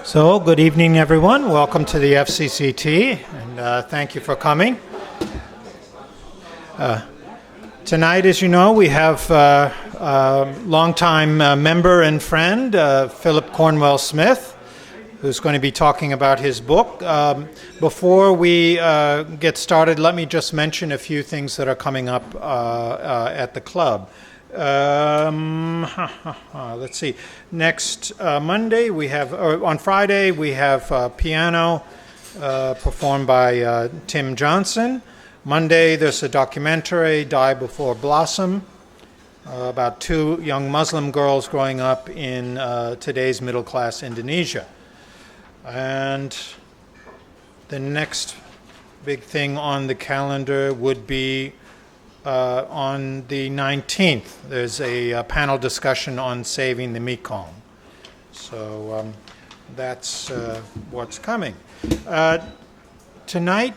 So, good evening, everyone. Welcome to the FCCT, and thank you for coming. Tonight, as you know, we have longtime member and friend, Philip Cornwel-Smith, who's going to be talking about his book. Before we get started, let me just mention a few things that are coming up at the club. Let's see. Next Monday on Friday we have piano performed by Tim Johnson. Monday there's a documentary, Die Before Blossom, about two young Muslim girls growing up in today's middle-class Indonesia. And the next big thing on the calendar would be on the 19th, there's a panel discussion on saving the Mekong. So that's what's coming. Tonight,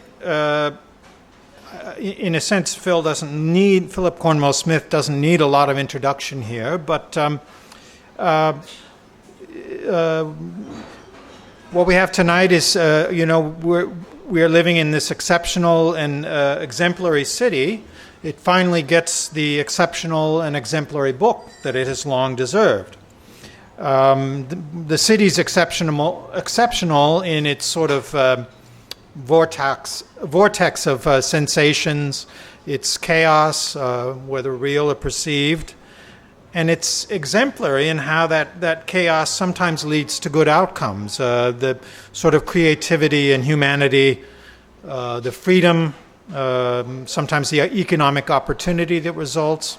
in a sense, Philip Cornwel-Smith doesn't need a lot of introduction here, but what we have tonight is, we're living in this exceptional and exemplary city. It finally gets the exceptional and exemplary book that it has long deserved. The city's exceptional in its sort of vortex of sensations, its chaos, whether real or perceived, and it's exemplary in how that chaos sometimes leads to good outcomes. The sort of creativity and humanity, the freedom, sometimes the economic opportunity that results.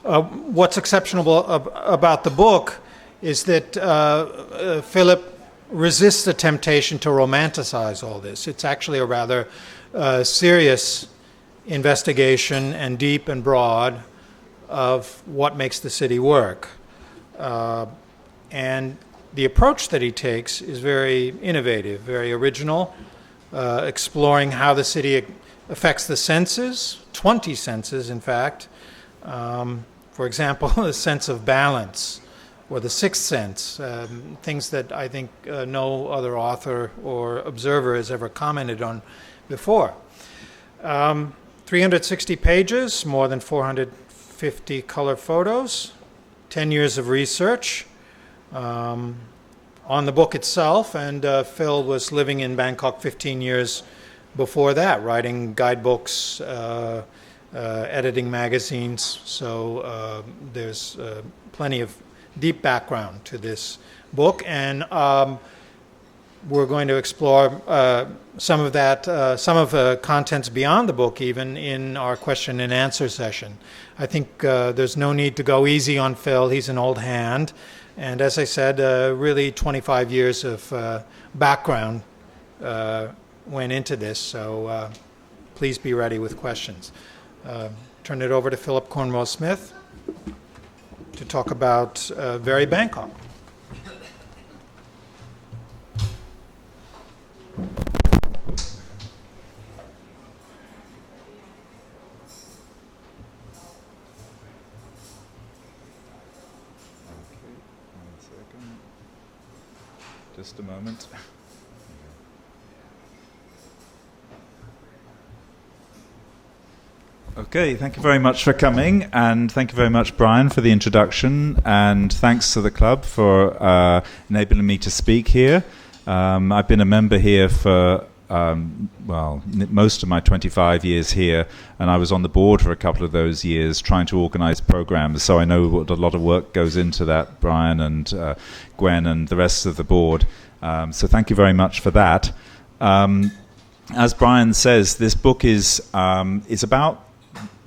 What's exceptional about the book is that Philip resists the temptation to romanticize all this. It's actually a rather serious investigation, and deep and broad, of what makes the city work. And the approach that he takes is very innovative, very original, exploring how the city affects the senses, 20 senses in fact. For example, the sense of balance, or the sixth sense, things that I think no other author or observer has ever commented on before. 360 pages, more than 450 color photos, 10 years of research on the book itself, and Phil was living in Bangkok 15 years before that, writing guidebooks, editing magazines, so there's plenty of deep background to this book, and we're going to explore some of the contents beyond the book, even in our question and answer session. I think there's no need to go easy on Phil. He's an old hand. And as I said, really 25 years of background went into this, so please be ready with questions. Turn it over to Philip Cornwel-Smith to talk about Very Bangkok. Just a moment. Okay, thank you very much for coming, and thank you very much, Brian, for the introduction, and thanks to the club for enabling me to speak here. I've been a member here for most of my 25 years here, and I was on the board for a couple of those years trying to organize programs, so I know what a lot of work goes into that, Brian and Gwen and the rest of the board. So thank you very much for that. As Brian says, this book is about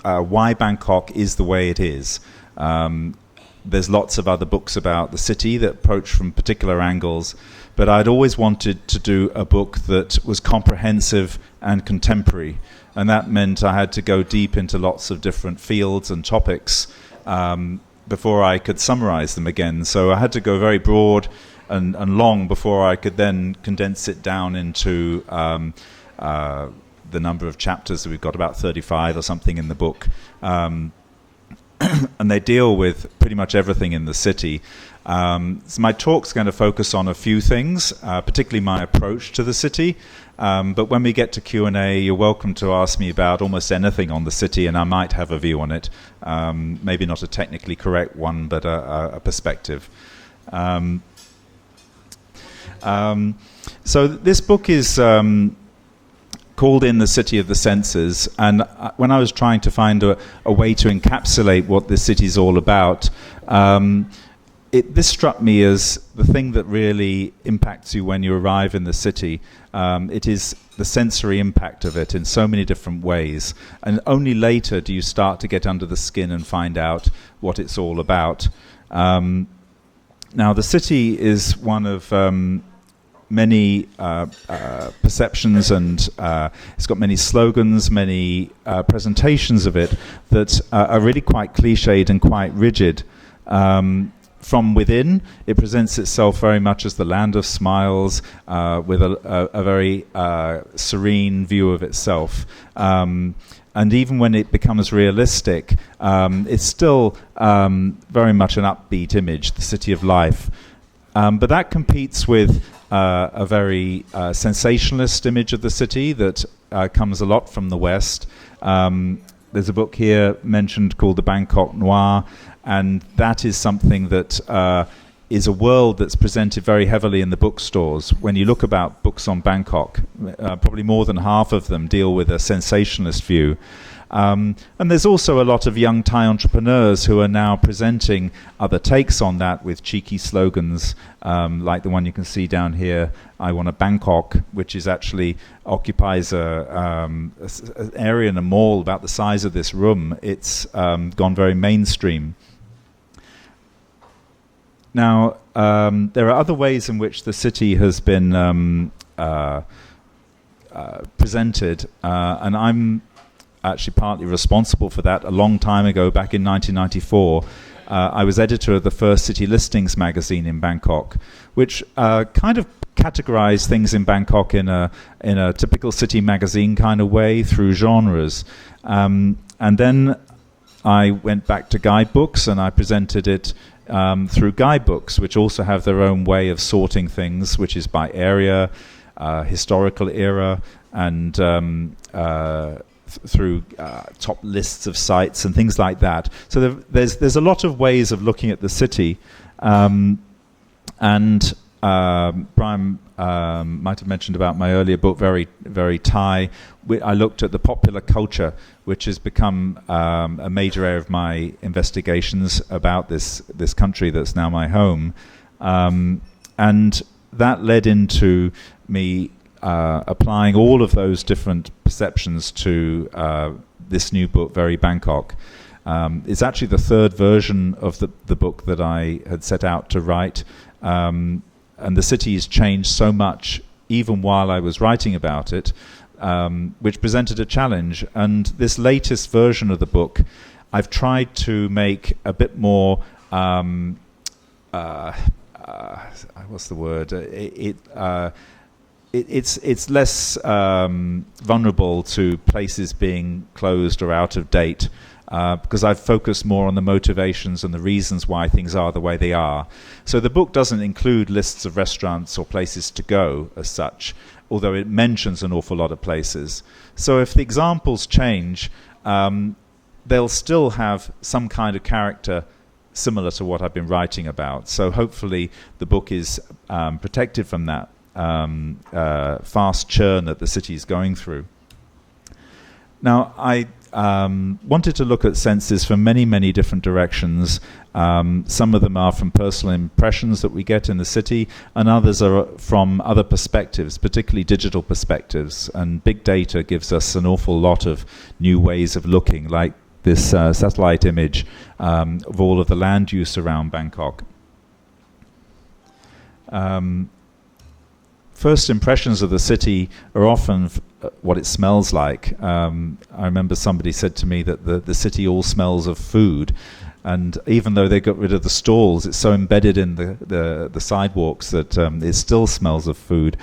why Bangkok is the way it is. There's lots of other books about the city that approach from particular angles, but I'd always wanted to do a book that was comprehensive and contemporary, and that meant I had to go deep into lots of different fields and topics before I could summarize them again. So I had to go very broad and long before I could then condense it down into the number of chapters that we've got, about 35 or something in the book. and they deal with pretty much everything in the city. So my talk's going to focus on a few things, particularly my approach to the city. But when we get to Q&A, you're welcome to ask me about almost anything on the city, and I might have a view on it. Maybe not a technically correct one, but a perspective. So this book is called In the City of the Senses, and when I was trying to find a way to encapsulate what this city is all about, this struck me as the thing that really impacts you when you arrive in the city. It is the sensory impact of it in so many different ways, and only later do you start to get under the skin and find out what it's all about. Now, the city is one of many perceptions, and it's got many slogans, many presentations of it that are really quite cliched and quite rigid. From within, it presents itself very much as the land of smiles, with a very serene view of itself. And even when it becomes realistic, it's still very much an upbeat image, the city of life. But that competes with a very sensationalist image of the city that comes a lot from the West. There's a book here mentioned called The Bangkok Noir, and that is something that is a world that's presented very heavily in the bookstores. When you look about books on Bangkok, probably more than half of them deal with a sensationalist view. And there's also a lot of young Thai entrepreneurs who are now presenting other takes on that with cheeky slogans, like the one you can see down here, I want a Bangkok, which is actually occupies an area in a mall about the size of this room. It's gone very mainstream. Now, there are other ways in which the city has been presented, and I'm actually partly responsible for that. A long time ago, back in 1994, I was editor of the first city listings magazine in Bangkok, which kind of categorized things in Bangkok in a typical city magazine kind of way through genres. And then I went back to guidebooks, and I presented it through guidebooks, which also have their own way of sorting things, which is by area, historical era, and through top lists of sites and things like that. So there's a lot of ways of looking at the city, and Brian might have mentioned about my earlier book, very, very Thai. I looked at the popular culture, which has become a major area of my investigations about this country that's now my home, and that led into me applying all of those different perceptions to this new book, Very Bangkok. It's actually the third version of the book that I had set out to write, and the city has changed so much even while I was writing about it, which presented a challenge. And this latest version of the book, I've tried to make a bit more what's the word? It's less vulnerable to places being closed or out of date, because I've focused more on the motivations and the reasons why things are the way they are. So the book doesn't include lists of restaurants or places to go as such, although it mentions an awful lot of places. So if the examples change, they'll still have some kind of character similar to what I've been writing about. So hopefully the book is protected from that fast churn that the city is going through. Now, I wanted to look at senses from many, many different directions. Some of them are from personal impressions that we get in the city, and others are from other perspectives, particularly digital perspectives. And big data gives us an awful lot of new ways of looking, like this satellite image of all of the land use around Bangkok. First impressions of the city are often what it smells like. I remember somebody said to me that the city all smells of food, and even though they got rid of the stalls, it's so embedded in the sidewalks that it still smells of food.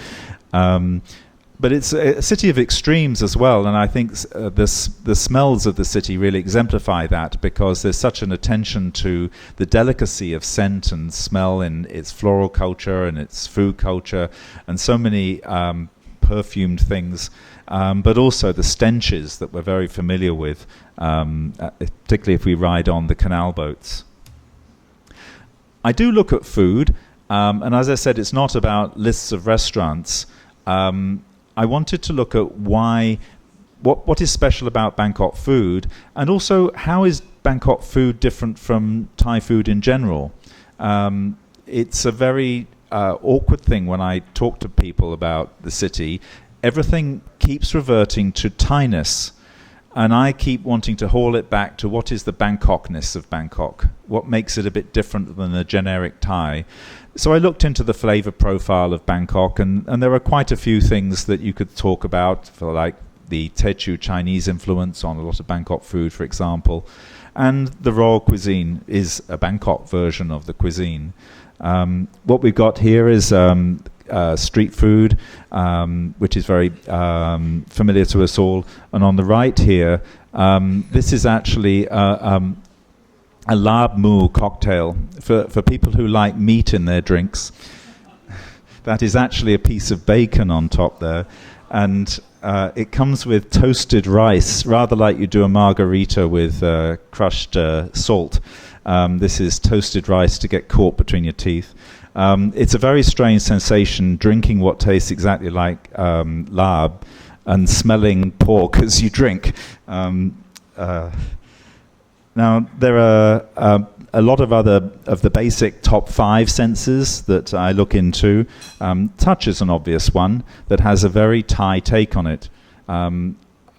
but it's a city of extremes as well, and I think the smells of the city really exemplify that, because there's such an attention to the delicacy of scent and smell in its floral culture and its food culture, and so many perfumed things, but also the stenches that we're very familiar with, particularly if we ride on the canal boats. I do look at food, and as I said, it's not about lists of restaurants. I wanted to look at what is special about Bangkok food, and also how is Bangkok food different from Thai food in general. It's a very awkward thing when I talk to people about the city. Everything keeps reverting to Thainess, and I keep wanting to haul it back to what is the Bangkokness of Bangkok, what makes it a bit different than the generic Thai. So I looked into the flavor profile of Bangkok, and there are quite a few things that you could talk about, for like the Teochew Chinese influence on a lot of Bangkok food, for example, and the royal cuisine is a Bangkok version of the cuisine. What we've got here is street food, which is very familiar to us all, and on the right here, this is actually a lab moo cocktail for people who like meat in their drinks. That is actually a piece of bacon on top there, and it comes with toasted rice, rather like you do a margarita with crushed salt. This is toasted rice to get caught between your teeth. It's a very strange sensation, drinking what tastes exactly like lab and smelling pork as you drink. Now, there are a lot of the basic top 5 senses that I look into. Touch is an obvious one that has a very Thai take on it.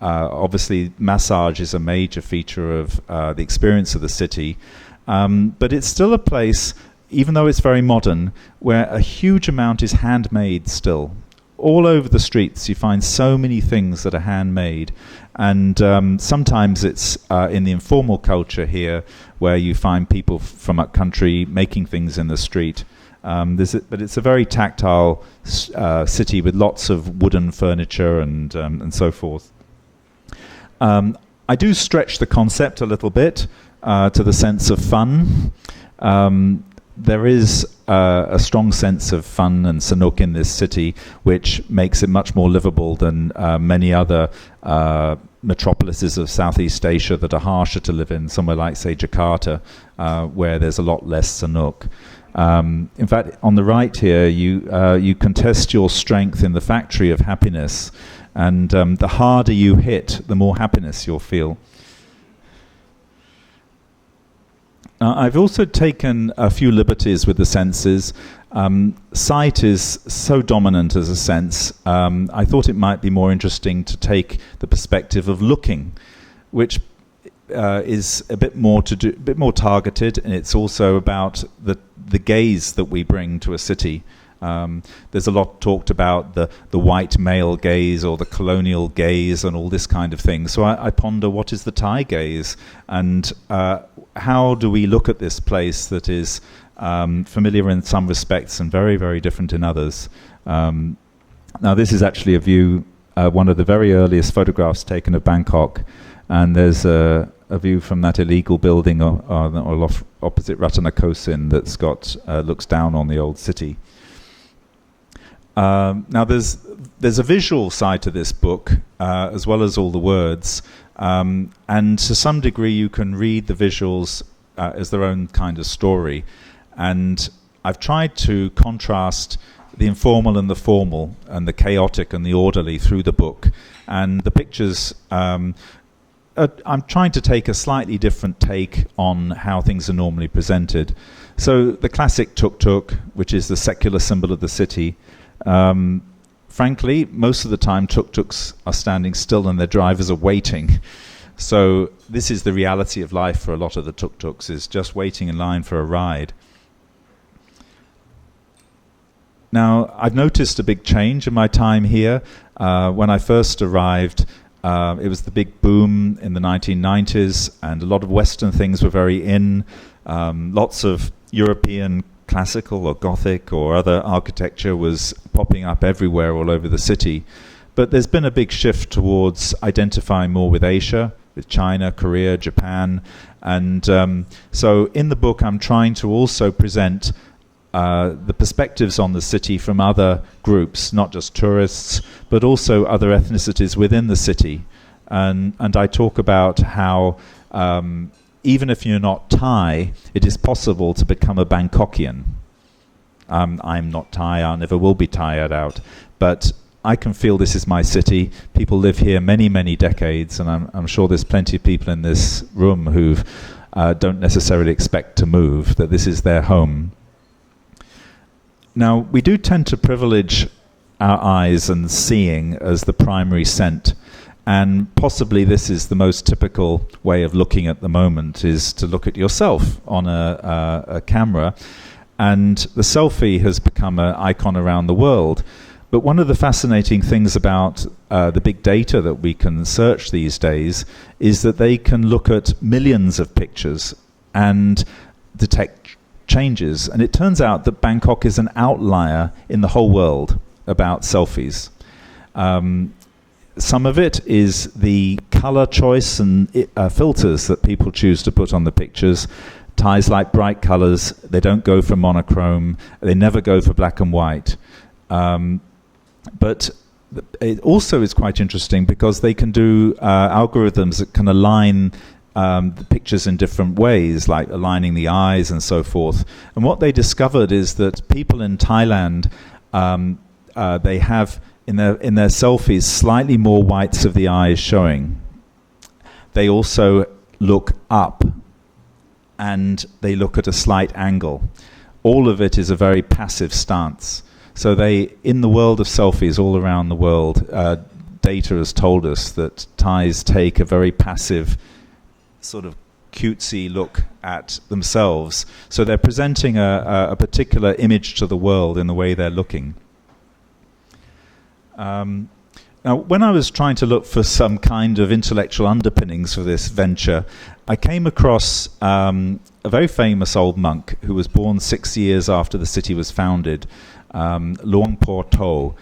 Obviously, massage is a major feature of the experience of the city. But it's still a place, even though it's very modern, where a huge amount is handmade still. All over the streets you find so many things that are handmade, and sometimes it's in the informal culture here where you find people from up country making things in the street. But it's a very tactile city with lots of wooden furniture and so forth. I do stretch the concept a little bit to the sense of fun. There is a strong sense of fun and sanook in this city, which makes it much more livable than many other metropolises of Southeast Asia that are harsher to live in, somewhere like, say, Jakarta, where there's a lot less sanook. In fact, on the right here, you contest your strength in the factory of happiness, and the harder you hit, the more happiness you'll feel. I've also taken a few liberties with the senses. Sight is so dominant as a sense. I thought it might be more interesting to take the perspective of looking, which is a bit more targeted, and it's also about the gaze that we bring to a city. There's a lot talked about the white male gaze or the colonial gaze and all this kind of thing. So I ponder, what is the Thai gaze, and how do we look at this place that is familiar in some respects and very, very different in others. Now this is actually a view, one of the very earliest photographs taken of Bangkok, and there's a view from that illegal building opposite Ratanakosin that's got looks down on the old city. Now there's a visual side to this book, as well as all the words, and to some degree you can read the visuals as their own kind of story. And I've tried to contrast the informal and the formal, and the chaotic and the orderly through the book. And the pictures, I'm trying to take a slightly different take on how things are normally presented. So the classic tuk-tuk, which is the secular symbol of the city, frankly, most of the time tuk-tuks are standing still and their drivers are waiting. So this is the reality of life for a lot of the tuk-tuks, is just waiting in line for a ride. Now, I've noticed a big change in my time here. When I first arrived, it was the big boom in the 1990s, and a lot of Western things were very in. Lots of European classical or Gothic or other architecture was popping up everywhere all over the city. But there's been a big shift towards identifying more with Asia, with China, Korea, Japan. And so in the book, I'm trying to also present the perspectives on the city from other groups, not just tourists, but also other ethnicities within the city. And I talk about how even if you're not Thai, it is possible to become a Bangkokian. I'm not Thai, I never will be Thai, I doubt. But I can feel this is my city. People live here many, many decades, and I'm sure there's plenty of people in this room who don't necessarily expect to move, that this is their home. Now, we do tend to privilege our eyes and seeing as the primary scent, and possibly this is the most typical way of looking at the moment, is to look at yourself on a camera, and the selfie has become an icon around the world. But one of the fascinating things about the big data that we can search these days is that they can look at millions of pictures and detect changes. And it turns out that Bangkok is an outlier in the whole world about selfies. Some of it is the color choice and filters that people choose to put on the pictures. Thais like bright colors. They don't go for monochrome. They never go for black and white. But it also is quite interesting because they can do algorithms that can align the pictures in different ways, like aligning the eyes and so forth. And what they discovered is that people in Thailand, they have in their selfies slightly more whites of the eyes showing. They also look up and they look at a slight angle. All of it is a very passive stance. So they, in the world of selfies all around the world, data has told us that Thais take a very passive, sort of cutesy look at themselves. So they're presenting a particular image to the world in the way they're looking. Now, when I was trying to look for some kind of intellectual underpinnings for this venture, I came across a very famous old monk who was born 6 years after the city was founded, Luang Por To.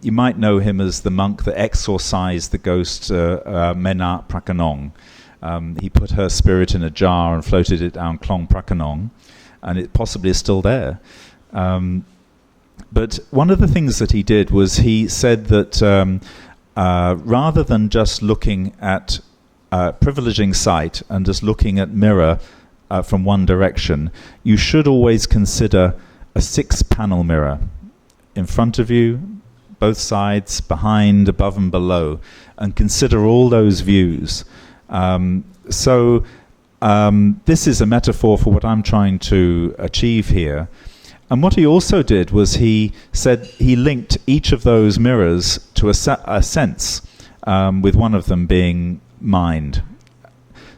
You might know him as the monk that exorcised the ghost Mena Prakanong. He put her spirit in a jar and floated it down Klong Prakanong, and it possibly is still there. But one of the things that he did was he said that rather than just looking at privileging sight and just looking at mirror from one direction, you should always consider a 6-panel mirror in front of you, both sides, behind, above and below, and consider all those views. So this is a metaphor for what I'm trying to achieve here. And what he also did was he said he linked each of those mirrors to a sense, with one of them being mind.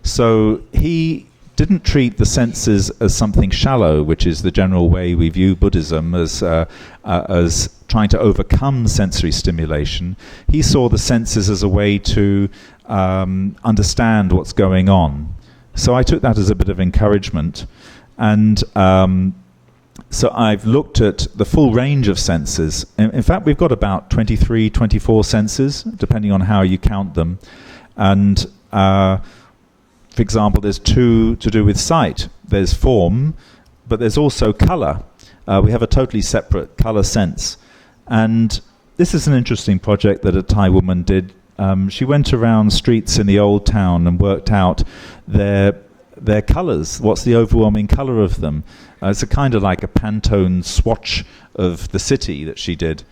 So he didn't treat the senses as something shallow, which is the general way we view Buddhism, as trying to overcome sensory stimulation. He saw the senses as a way to understand what's going on. So I took that as a bit of encouragement. And so I've looked at the full range of senses. In fact, we've got about 23, 24 senses, depending on how you count them. And for example, there's 2 to do with sight. There's form, but there's also color. We have a totally separate color sense. And this is an interesting project that a Thai woman did. She went around streets in the old town and worked out their colors. What's the overwhelming color of them? It's a kind of like a Pantone swatch of the city that she did.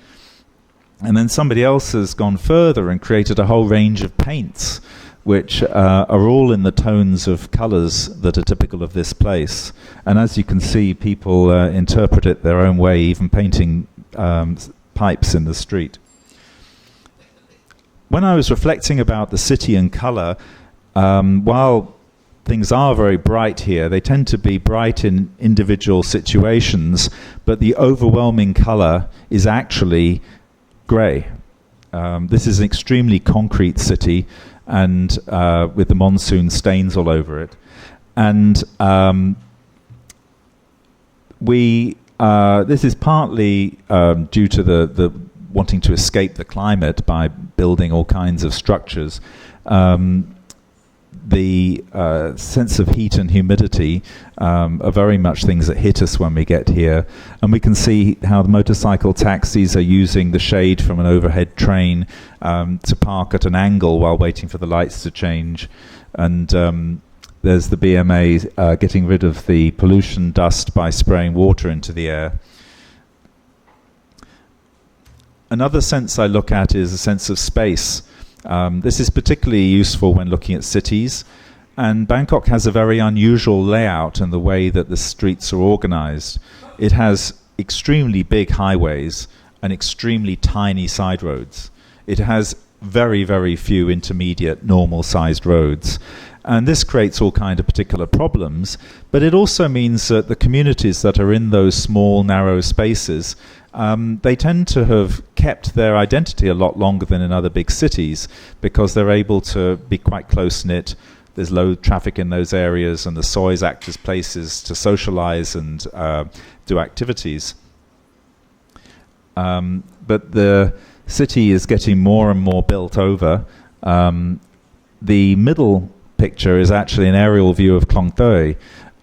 And then somebody else has gone further and created a whole range of paints, which are all in the tones of colors that are typical of this place. And as you can see, people interpret it their own way, even painting pipes in the street. When I was reflecting about the city and color, while things are very bright here, they tend to be bright in individual situations, but the overwhelming color is actually grey. This is an extremely concrete city, and with the monsoon stains all over it. And this is partly due to the wanting to escape the climate by building all kinds of structures. The sense of heat and humidity are very much things that hit us when we get here. And we can see how the motorcycle taxis are using the shade from an overhead train to park at an angle while waiting for the lights to change. And there's the BMA getting rid of the pollution dust by spraying water into the air. Another sense I look at is a sense of space. This is particularly useful when looking at cities, and Bangkok has a very unusual layout in the way that the streets are organized. It has extremely big highways and extremely tiny side roads. It has very, very few intermediate normal-sized roads. And this creates all kinds of particular problems, but it also means that the communities that are in those small, narrow spaces, they tend to have kept their identity a lot longer than in other big cities because they're able to be quite close-knit. There's low traffic in those areas, and the sois act as places to socialize and do activities. But the city is getting more and more built over. The middle picture is actually an aerial view of Klong Toi,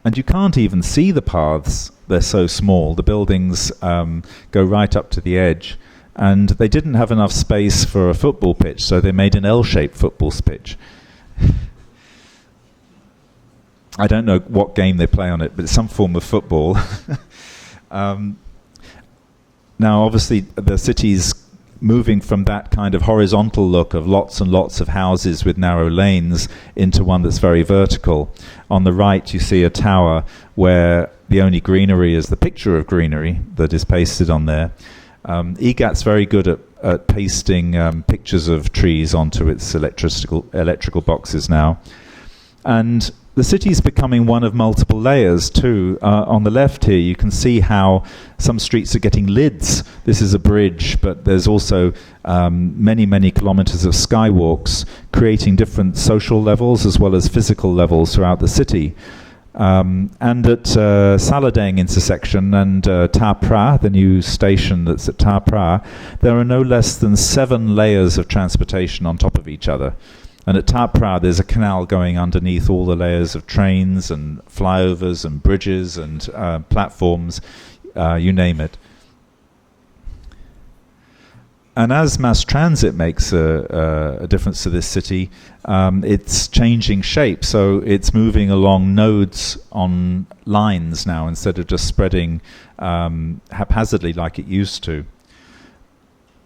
and you can't even see the paths. They're so small. The buildings go right up to the edge, and they didn't have enough space for a football pitch, so they made an L-shaped football pitch. I don't know what game they play on it, but it's some form of football. Now, obviously, the city's moving from that kind of horizontal look of lots and lots of houses with narrow lanes into one that's very vertical. On the right, you see a tower where the only greenery is the picture of greenery that is pasted on there. EGAT's very good at pasting pictures of trees onto its electrical boxes now. And the city's becoming one of multiple layers too. On the left here, you can see how some streets are getting lids. This is a bridge, but there's also many, many kilometers of skywalks, creating different social levels as well as physical levels throughout the city. And at Saladeng intersection and Ta Pra, the new station that's at Ta Pra, there are no less than 7 layers of transportation on top of each other. And at Ta Pra, there's a canal going underneath all the layers of trains and flyovers and bridges and platforms, you name it. And as mass transit makes a difference to this city, it's changing shape. So it's moving along nodes on lines now instead of just spreading haphazardly like it used to.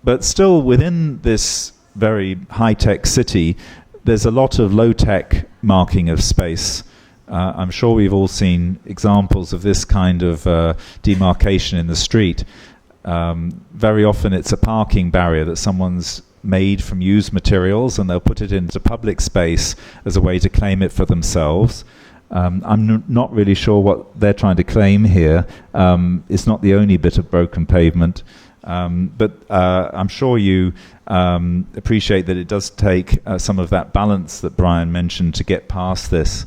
But still, within this very high-tech city, there's a lot of low-tech marking of space. I'm sure we've all seen examples of this kind of demarcation in the street. Very often it's a parking barrier that someone's made from used materials, and they'll put it into public space as a way to claim it for themselves. I'm not really sure what they're trying to claim here. It's not the only bit of broken pavement. But I'm sure you appreciate that it does take some of that balance that Brian mentioned to get past this.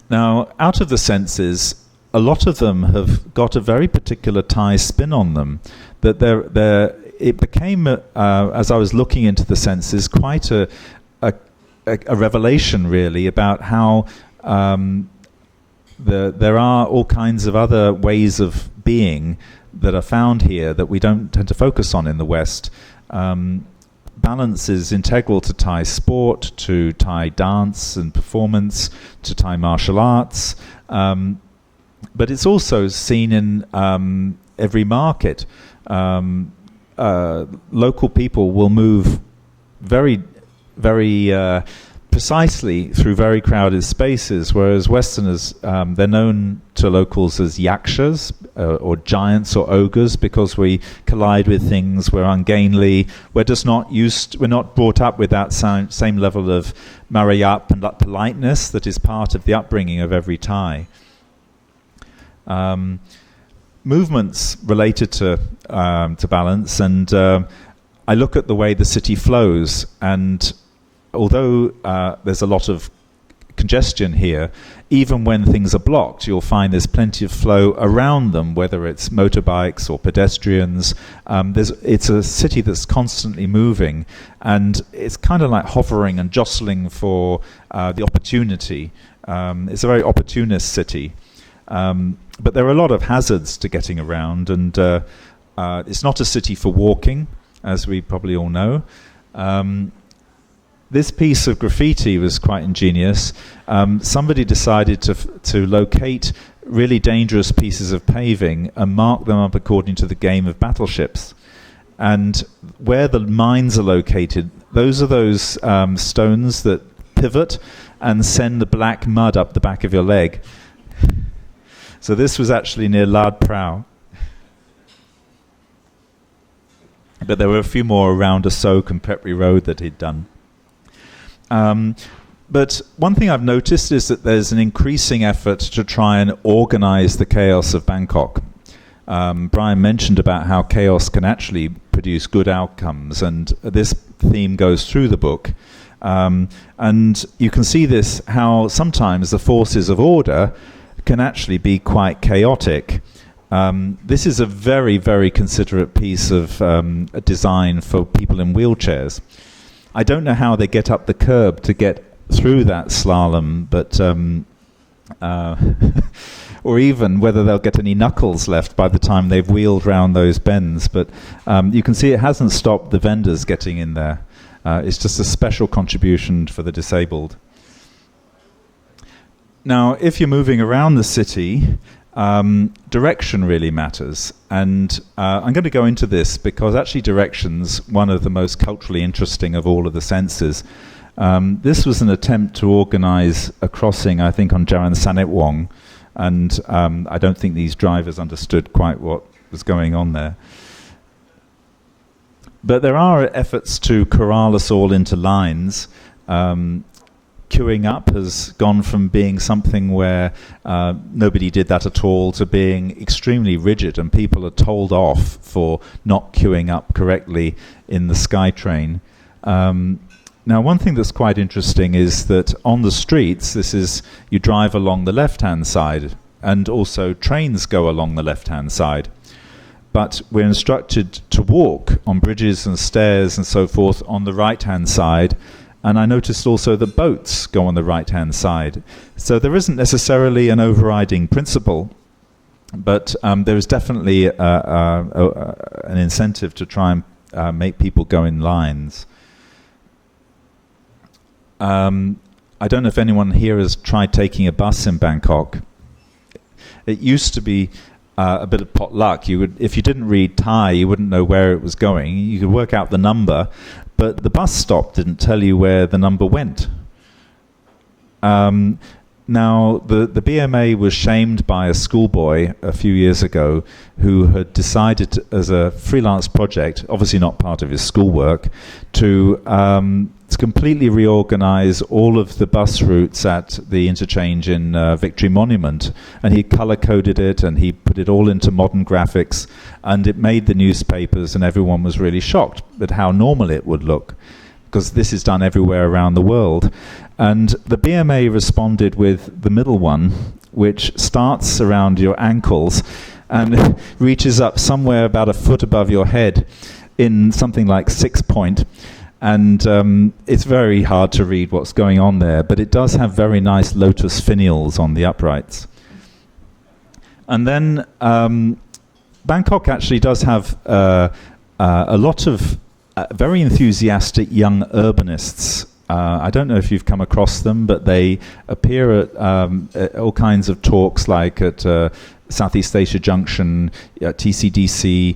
Now, out of the senses, a lot of them have got a very particular Thai spin on them. That it became, as I was looking into the senses, quite a revelation, really, about how there are all kinds of other ways of being that are found here that we don't tend to focus on in the West. Balance is integral to Thai sport, to Thai dance and performance, to Thai martial arts, but it's also seen in every market. Local people will move very, very precisely through very crowded spaces, whereas Westerners, they're known to locals as yakshas, or giants or ogres, because we collide with things, we're ungainly, we're not brought up with that same level of marayat and politeness that is part of the upbringing of every Thai. Movements related to balance, and I look at the way the city flows, and although there's a lot of congestion here. Even when things are blocked, you'll find there's plenty of flow around them, whether it's motorbikes or pedestrians. It's a city that's constantly moving, and it's kind of like hovering and jostling for the opportunity. It's a very opportunist city. But there are a lot of hazards to getting around, and it's not a city for walking, as we probably all know. This piece of graffiti was quite ingenious. Somebody decided to locate really dangerous pieces of paving and mark them up according to the game of battleships. And where the mines are located, those are those stones that pivot and send the black mud up the back of your leg. So this was actually near Lad Prau. But there were a few more around Asok and Pepri Road that he'd done. But one thing I've noticed is that there's an increasing effort to try and organize the chaos of Bangkok. Brian mentioned about how chaos can actually produce good outcomes, and this theme goes through the book. And you can see this, how sometimes the forces of order can actually be quite chaotic. This is a very, very considerate piece of design for people in wheelchairs. I don't know how they get up the curb to get through that slalom, but or even whether they'll get any knuckles left by the time they've wheeled round those bends. But you can see it hasn't stopped the vendors getting in there. It's just a special contribution for the disabled. Now, if you're moving around the city, direction really matters, and I'm going to go into this because actually direction's one of the most culturally interesting of all of the senses. This was an attempt to organize a crossing, I think, on Jalan Sanetwong, and I don't think these drivers understood quite what was going on there. But there are efforts to corral us all into lines. Queuing up has gone from being something where nobody did that at all to being extremely rigid, and people are told off for not queuing up correctly in the SkyTrain. Now, one thing that's quite interesting is that on the streets, you drive along the left-hand side, and also trains go along the left-hand side. But we're instructed to walk on bridges and stairs and so forth on the right-hand side. And I noticed also that boats go on the right-hand side. So there isn't necessarily an overriding principle, but there is definitely an incentive to try and make people go in lines. I don't know if anyone here has tried taking a bus in Bangkok. It used to be a bit of potluck. If you didn't read Thai, you wouldn't know where it was going. You could work out the number, but the bus stop didn't tell you where the number went. Now, the BMA was shamed by a schoolboy a few years ago who had decided as a freelance project, obviously not part of his schoolwork, to completely reorganize all of the bus routes at the interchange in Victory Monument. And he color-coded it, and he put it all into modern graphics, and it made the newspapers, and everyone was really shocked at how normal it would look, because this is done everywhere around the world. And the BMA responded with the middle one, which starts around your ankles and reaches up somewhere about a foot above your head in something like 6-point. And it's very hard to read what's going on there, but it does have very nice lotus finials on the uprights. And then Bangkok actually does have a lot of very enthusiastic young urbanists. I don't know if you've come across them, but they appear at all kinds of talks, like at Southeast Asia Junction, TCDC,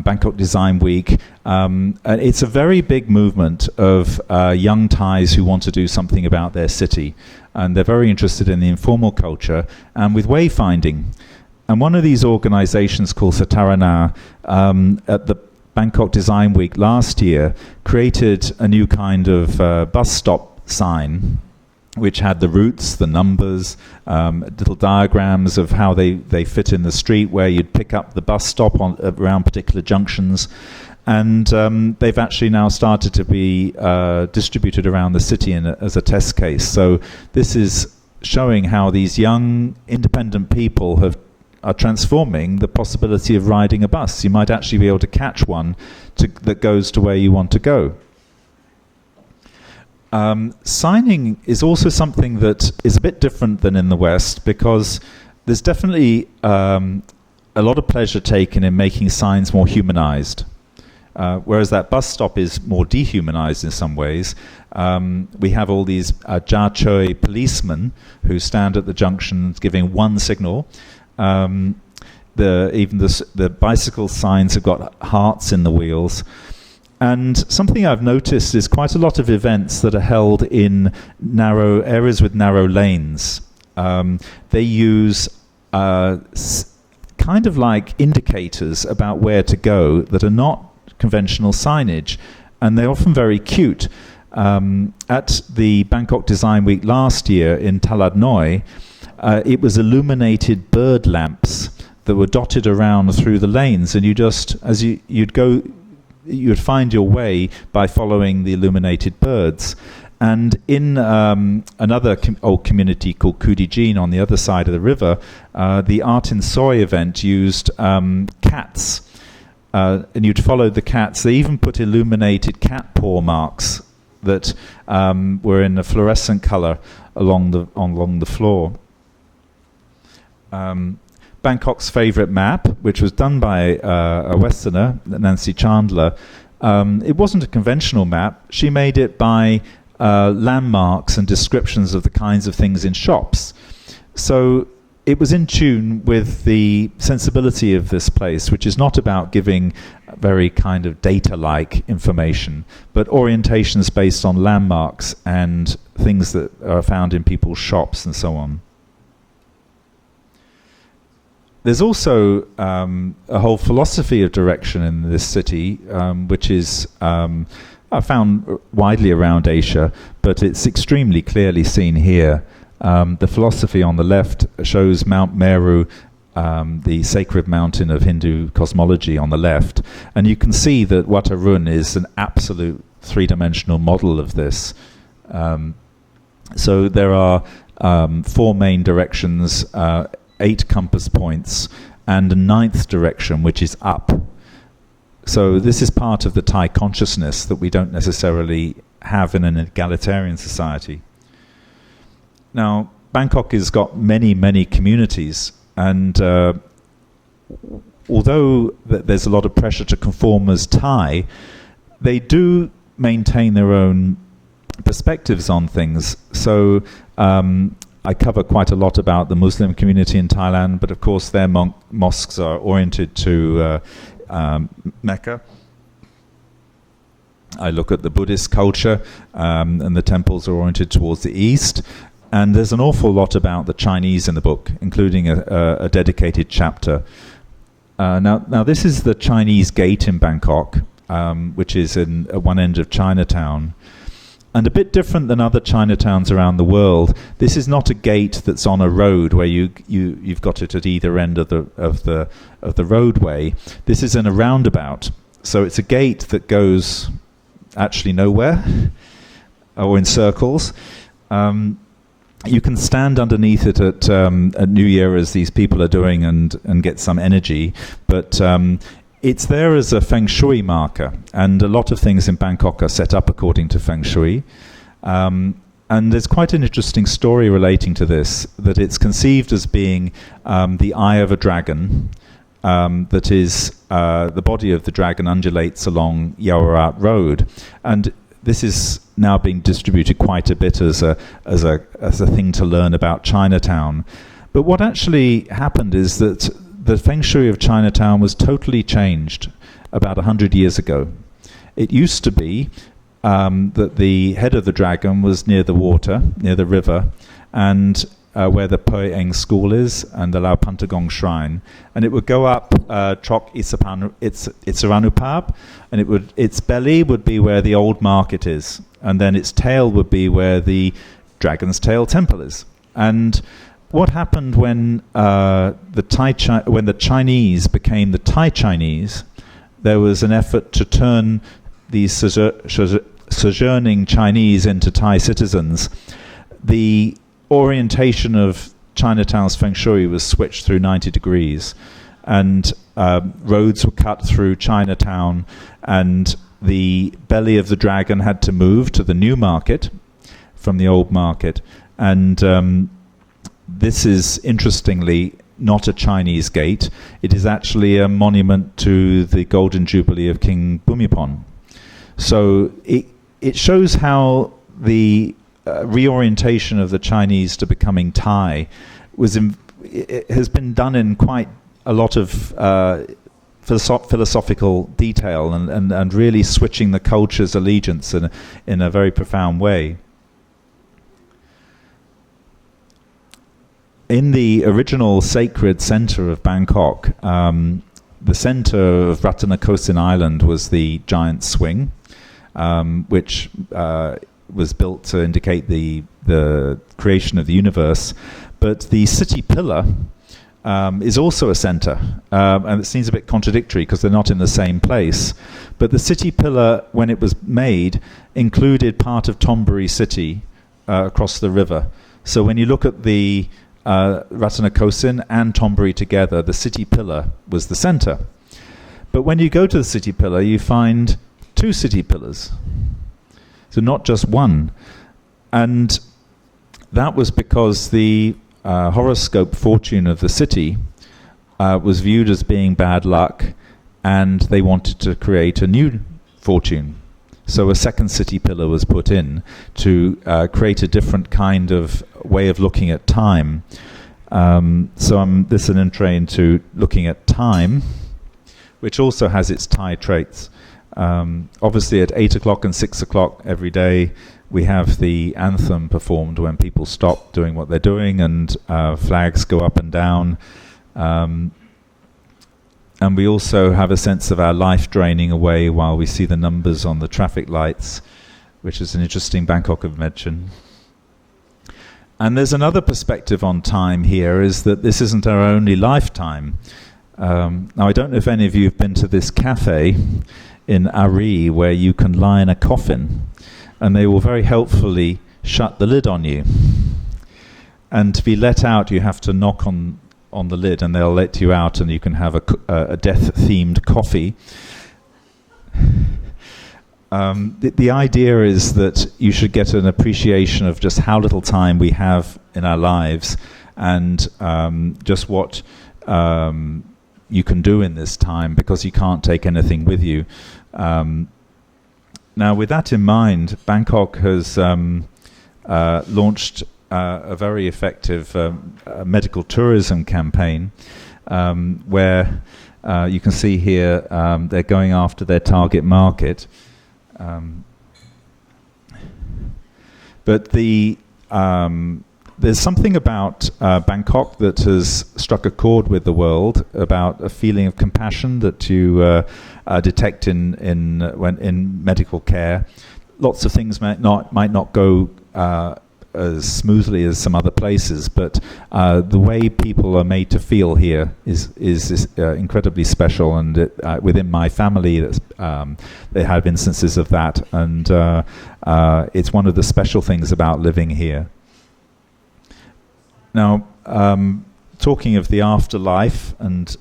Bangkok Design Week. It's a very big movement of young Thais who want to do something about their city. And they're very interested in the informal culture and with wayfinding. And one of these organizations called Satarana at the Bangkok Design Week last year created a new kind of bus stop sign, which had the routes, the numbers, little diagrams of how they fit in the street, where you'd pick up the bus stop around particular junctions. And they've actually now started to be distributed around the city as a test case. So this is showing how these young, independent people are transforming the possibility of riding a bus. You might actually be able to catch one that goes to where you want to go. Signing is also something that is a bit different than in the West, because there's definitely a lot of pleasure taken in making signs more humanized. Whereas that bus stop is more dehumanized in some ways. We have all these Jia Choi policemen who stand at the junctions giving one signal. Even the bicycle signs have got hearts in the wheels. And something I've noticed is quite a lot of events that are held in narrow areas with narrow lanes. They use kind of like indicators about where to go that are not conventional signage, and they're often very cute. At the Bangkok Design Week last year in Talad Noi, it was illuminated bird lamps that were dotted around through the lanes, and you'd find your way by following the illuminated birds. And in another old community called Kudijin on the other side of the river, the Art in Soy event used cats. And you'd follow the cats. They even put illuminated cat paw marks that were in a fluorescent color along the floor. Bangkok's favorite map, which was done by a Westerner, Nancy Chandler, it wasn't a conventional map. She made it by landmarks and descriptions of the kinds of things in shops. So it was in tune with the sensibility of this place, which is not about giving very kind of data-like information, but orientations based on landmarks and things that are found in people's shops and so on. There's also a whole philosophy of direction in this city, which is found widely around Asia, but it's extremely clearly seen here. The philosophy on the left shows Mount Meru, the sacred mountain of Hindu cosmology, on the left, and you can see that Wat Arun is an absolute three-dimensional model of this. So there are 4 main directions, 8 compass points, and a 9th direction, which is up. So this is part of the Thai consciousness that we don't necessarily have in an egalitarian society. Now, Bangkok has got many, many communities, and although there's a lot of pressure to conform as Thai, they do maintain their own perspectives on things. So I cover quite a lot about the Muslim community in Thailand, but of course their mosques are oriented to Mecca. I look at the Buddhist culture, and the temples are oriented towards the east. And there's an awful lot about the Chinese in the book, including a dedicated chapter. Now this is the Chinese gate in Bangkok, which is at one end of Chinatown. And a bit different than other Chinatowns around the world, this is not a gate that's on a road where you've got it at either end of the roadway. This is in a roundabout, so it's a gate that goes actually nowhere, or in circles. You can stand underneath it at New Year, as these people are doing, and get some energy, but it's there as a feng shui marker, and a lot of things in Bangkok are set up according to feng shui. And there's quite an interesting story relating to this, that it's conceived as being the eye of a dragon, that is, the body of the dragon undulates along Yaowarat Road, and this is now being distributed quite a bit as a thing to learn about Chinatown. But what actually happened is that the feng shui of Chinatown was totally changed about 100 years ago. It used to be that the head of the dragon was near the water, near the river, and where the Poi Eng school is, and the Lao Pantagong shrine, and it would go up Chok Itsaranupab, and its belly would be where the old market is, and then its tail would be where the Dragon's Tail Temple is. And what happened when the Chinese became the Thai Chinese, there was an effort to turn these sojourning Chinese into Thai citizens. The orientation of Chinatown's feng shui was switched through 90 degrees, and roads were cut through Chinatown, and the belly of the dragon had to move to the new market from the old market. And this is, interestingly, not a Chinese gate. It is actually a monument to the Golden Jubilee of King Bhumibol. So it shows how the reorientation of the Chinese to becoming Thai it has been done in quite a lot of philosophical detail, and really switching the culture's allegiance in a very profound way. In the original sacred center of Bangkok, the center of Ratanakosin Island was the giant swing, which was built to indicate the creation of the universe. But the city pillar is also a center, and it seems a bit contradictory because they're not in the same place. But the city pillar, when it was made, included part of Thonburi city across the river. So when you look at the Ratanakosin and Thonburi together, the city pillar was the center. But when you go to the city pillar, you find two city pillars, so not just one. And that was because the horoscope fortune of the city was viewed as being bad luck, and they wanted to create a new fortune. So a second city pillar was put in to create a different kind of way of looking at time. This is an intro into looking at time, which also has its Thai traits. Obviously at 8 o'clock and 6 o'clock every day, we have the anthem performed when people stop doing what they're doing, and flags go up and down. And we also have a sense of our life draining away while we see the numbers on the traffic lights, which is an interesting Bangkok invention. And there's another perspective on time here, is that this isn't our only lifetime. Now, I don't know if any of you have been to this cafe in Ari where you can lie in a coffin, and they will very helpfully shut the lid on you. And to be let out, you have to knock on the lid, and they'll let you out, and you can have a death-themed coffee. The idea is that you should get an appreciation of just how little time we have in our lives, and just what you can do in this time, because you can't take anything with you. Now, with that in mind, Bangkok has launched a very effective medical tourism campaign, where you can see here they're going after their target market. But there's something about Bangkok that has struck a chord with the world, about a feeling of compassion that you detect in medical care. Lots of things might not go as smoothly as some other places, but the way people are made to feel here is incredibly special. And within my family, they have instances of that, and it's one of the special things about living here. Now, talking of the afterlife and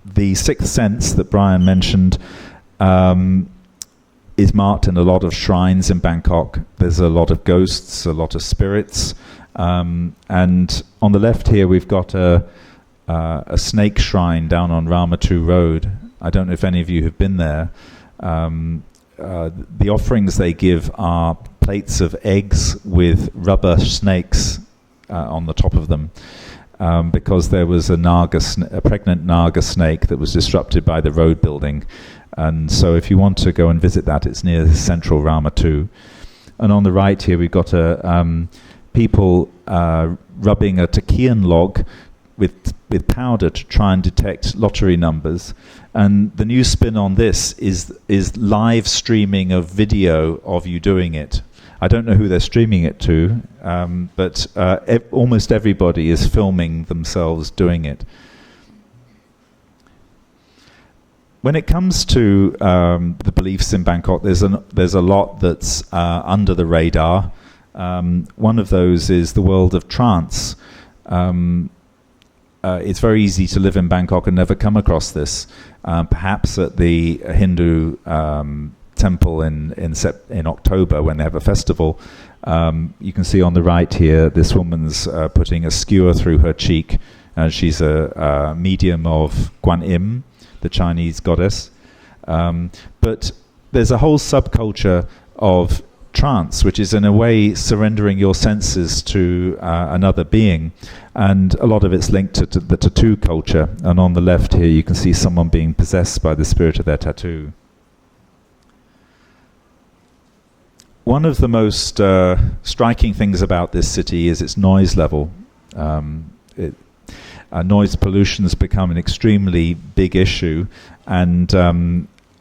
the sixth sense that Brian mentioned is marked in a lot of shrines in Bangkok. There's a lot of ghosts, a lot of spirits, and on the left here we've got a snake shrine down on Ramatu Road. I don't know if any of you have been there. The offerings they give are plates of eggs with rubber snakes on the top of them, because there was a pregnant naga snake that was disrupted by the road building. And so if you want to go and visit that, it's near central Ramatu. And on the right here we've got people rubbing a takian log with powder to try and detect lottery numbers. And the new spin on this is live streaming of video of you doing it. I don't know who they're streaming it to, but almost everybody is filming themselves doing it. when it comes to the beliefs in Bangkok, there's a lot that's under the radar. One of those is the world of trance. It's very easy to live in Bangkok and never come across this. Perhaps at the Hindu temple in October when they have a festival, you can see on the right here this woman's putting a skewer through her cheek. She's a medium of Guan Im, the Chinese goddess. But there's a whole subculture of trance, which is in a way surrendering your senses to another being, and a lot of it's linked to the tattoo culture. And on the left here you can see someone being possessed by the spirit of their tattoo. One of the most striking things about this city is its noise level. Noise pollution has become an extremely big issue, and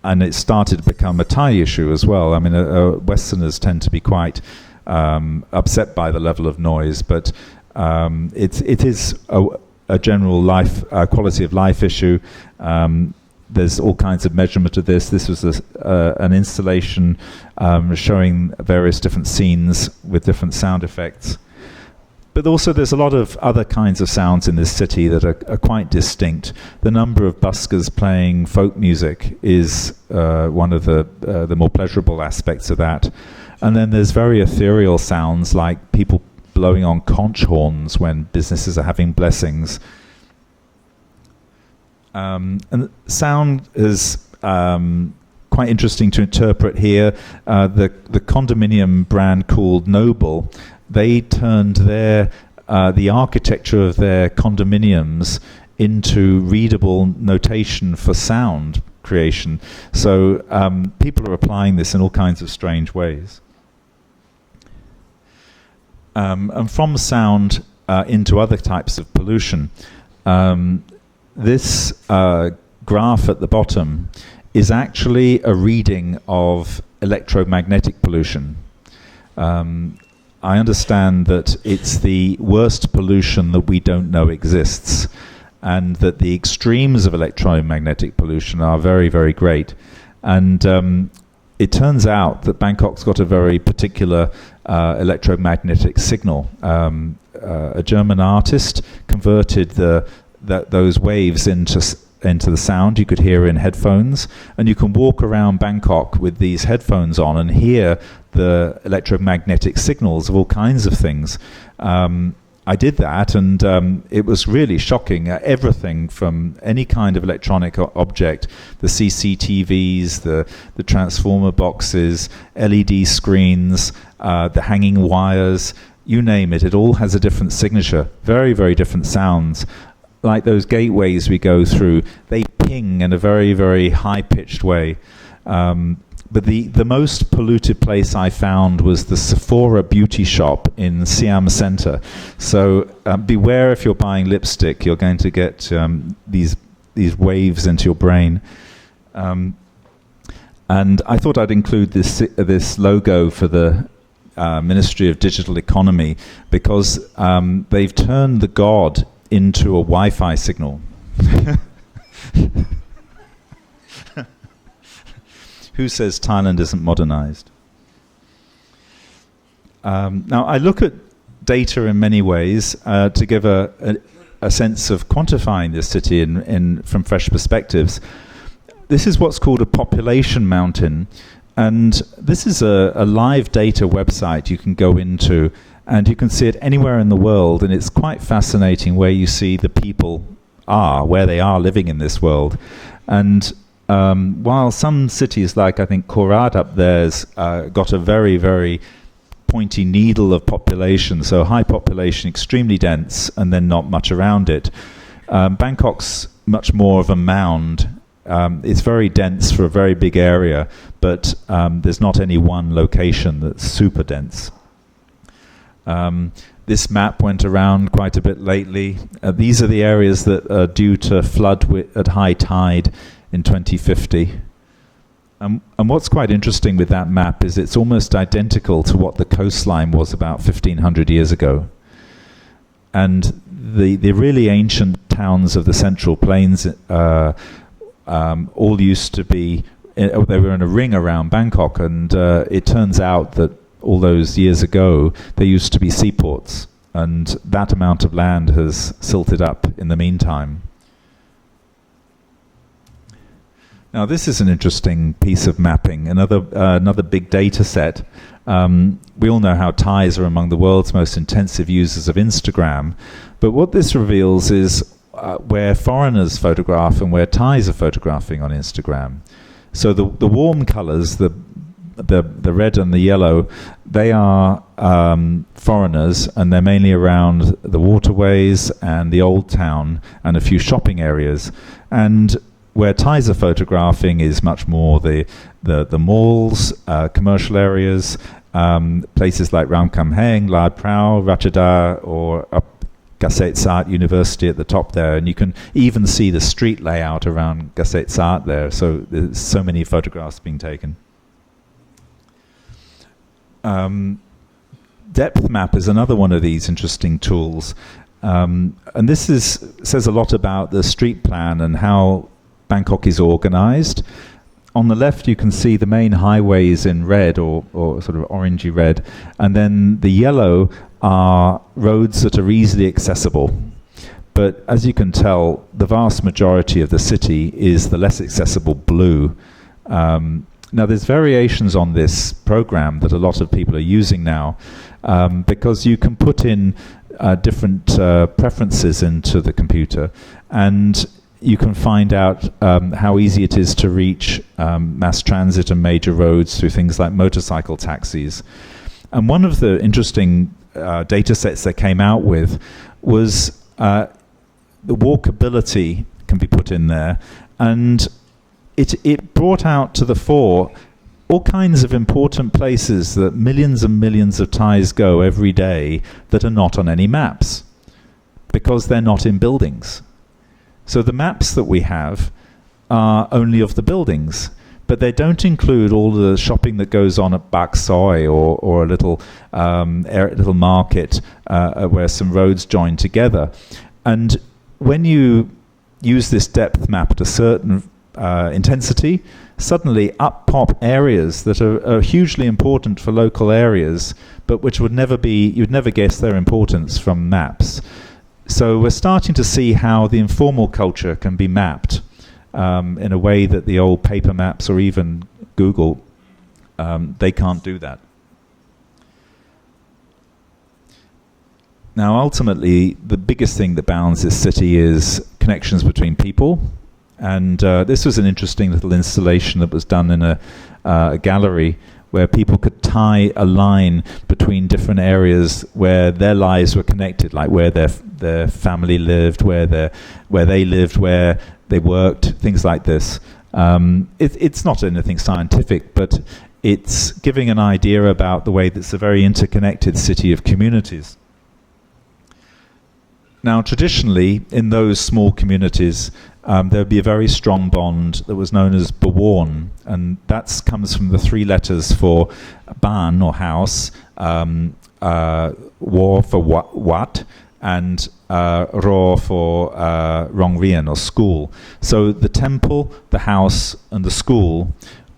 it started to become a Thai issue as well. I mean, Westerners tend to be quite upset by the level of noise, but it is a general quality of life issue. There's all kinds of measurement of this. This was an installation showing various different scenes with different sound effects. But also there's a lot of other kinds of sounds in this city that are quite distinct. The number of buskers playing folk music is one of the more pleasurable aspects of that. And then there's very ethereal sounds like people blowing on conch horns when businesses are having blessings. And sound is quite interesting to interpret here. The condominium brand called Noble, they turned the architecture of their condominiums into readable notation for sound creation. So people are applying this in all kinds of strange ways. And from sound into other types of pollution. This graph at the bottom is actually a reading of electromagnetic pollution. I understand that it's the worst pollution that we don't know exists, and that the extremes of electromagnetic pollution are very, very great. And it turns out that Bangkok's got a very particular electromagnetic signal. A German artist converted those waves into the sound you could hear in headphones, and you can walk around Bangkok with these headphones on and hear the electromagnetic signals of all kinds of things. I did that, and it was really shocking. Everything from any kind of electronic object, the CCTVs, the transformer boxes, LED screens, the hanging wires, you name it, it all has a different signature, very, very different sounds. Like those gateways we go through, they ping in a very, very high-pitched way. But the most polluted place I found was the Sephora beauty shop in Siam Center. So beware, if you're buying lipstick, you're going to get these waves into your brain. And I thought I'd include this logo for the Ministry of Digital Economy, because they've turned the god into a Wi-Fi signal. Who says Thailand isn't modernized? Now, I look at data in many ways to give a sense of quantifying this city from fresh perspectives. This is what's called a population mountain, and this is a live data website you can go into, and you can see it anywhere in the world, and it's quite fascinating where you see the people where they are living in this world. And while some cities, like I think Korat up there's got a very, very pointy needle of population, so high population, extremely dense, and then not much around it. Bangkok's much more of a mound. It's very dense for a very big area, but there's not any one location that's super dense. This map went around quite a bit lately. These are the areas that are due to flood at high tide in 2050. And what's quite interesting with that map is it's almost identical to what the coastline was about 1,500 years ago. And the really ancient towns of the Central Plains all used to be, they were in a ring around Bangkok, and it turns out that all those years ago, there used to be seaports, and that amount of land has silted up in the meantime. Now, this is an interesting piece of mapping, another big data set. We all know how Thais are among the world's most intensive users of Instagram, but what this reveals is where foreigners photograph and where Thais are photographing on Instagram. So the warm colours, the red and the yellow, they are foreigners, and they're mainly around the waterways and the old town and a few shopping areas. And where Thais are photographing is much more the malls, commercial areas, places like Ram Kam Heng, Lad Prao, Ratchada, or up Gasset Sart University at the top there, and you can even see the street layout around Gasset Sart there. So there's so many photographs being taken. Depth map is another one of these interesting tools, and this says a lot about the street plan and how Bangkok is organized. On the left, you can see the main highways in red, or sort of orangey red, and then the yellow are roads that are easily accessible. But as you can tell, the vast majority of the city is the less accessible blue. Now, there's variations on this program that a lot of people are using now, because you can put in different preferences into the computer, and you can find out how easy it is to reach mass transit and major roads through things like motorcycle taxis. And one of the interesting data sets they came out with was the walkability can be put in there, and it brought out to the fore all kinds of important places that millions and millions of Thais go every day that are not on any maps because they're not in buildings. So the maps that we have are only of the buildings, but they don't include all the shopping that goes on at Bak Soi, or a little market where some roads join together. And when you use this depth map at a certain intensity, suddenly up pop areas that are hugely important for local areas, but which you'd never guess their importance from maps. So we're starting to see how the informal culture can be mapped in a way that the old paper maps or even Google, they can't do that. Now, ultimately, the biggest thing that bounds this city is connections between people. And this was an interesting little installation that was done in a gallery where people could tie a line between different areas where their lives were connected, like where their family lived, where they lived, where they worked, things like this. It's not anything scientific, but it's giving an idea about the way that it's a very interconnected city of communities. Now, traditionally, in those small communities, there would be a very strong bond that was known as Bawarn, and that comes from the three letters for Ban, or house, War for Wat, and Ro for Rongrian, or school. So the temple, the house, and the school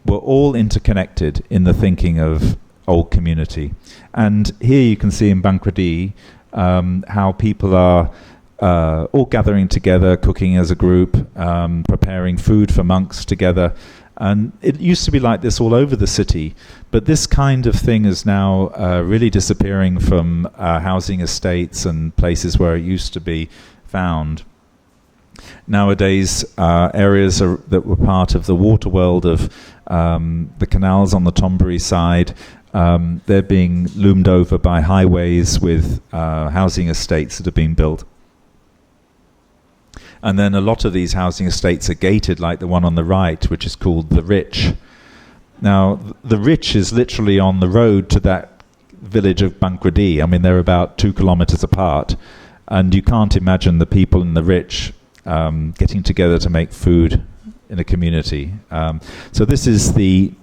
were all interconnected in the thinking of old community. And here you can see in Bangkok how people are all gathering together, cooking as a group, preparing food for monks together. And it used to be like this all over the city, but this kind of thing is now really disappearing from housing estates and places where it used to be found. Nowadays, areas that were part of the water world of the canals on the Thonburi side, they're being loomed over by highways with housing estates that have been built. And then a lot of these housing estates are gated, like the one on the right, which is called the Rich. Now, the Rich is literally on the road to that village of Bankradi. I mean, they're about 2 kilometers apart, and you can't imagine the people in the Rich getting together to make food in a community. So this is the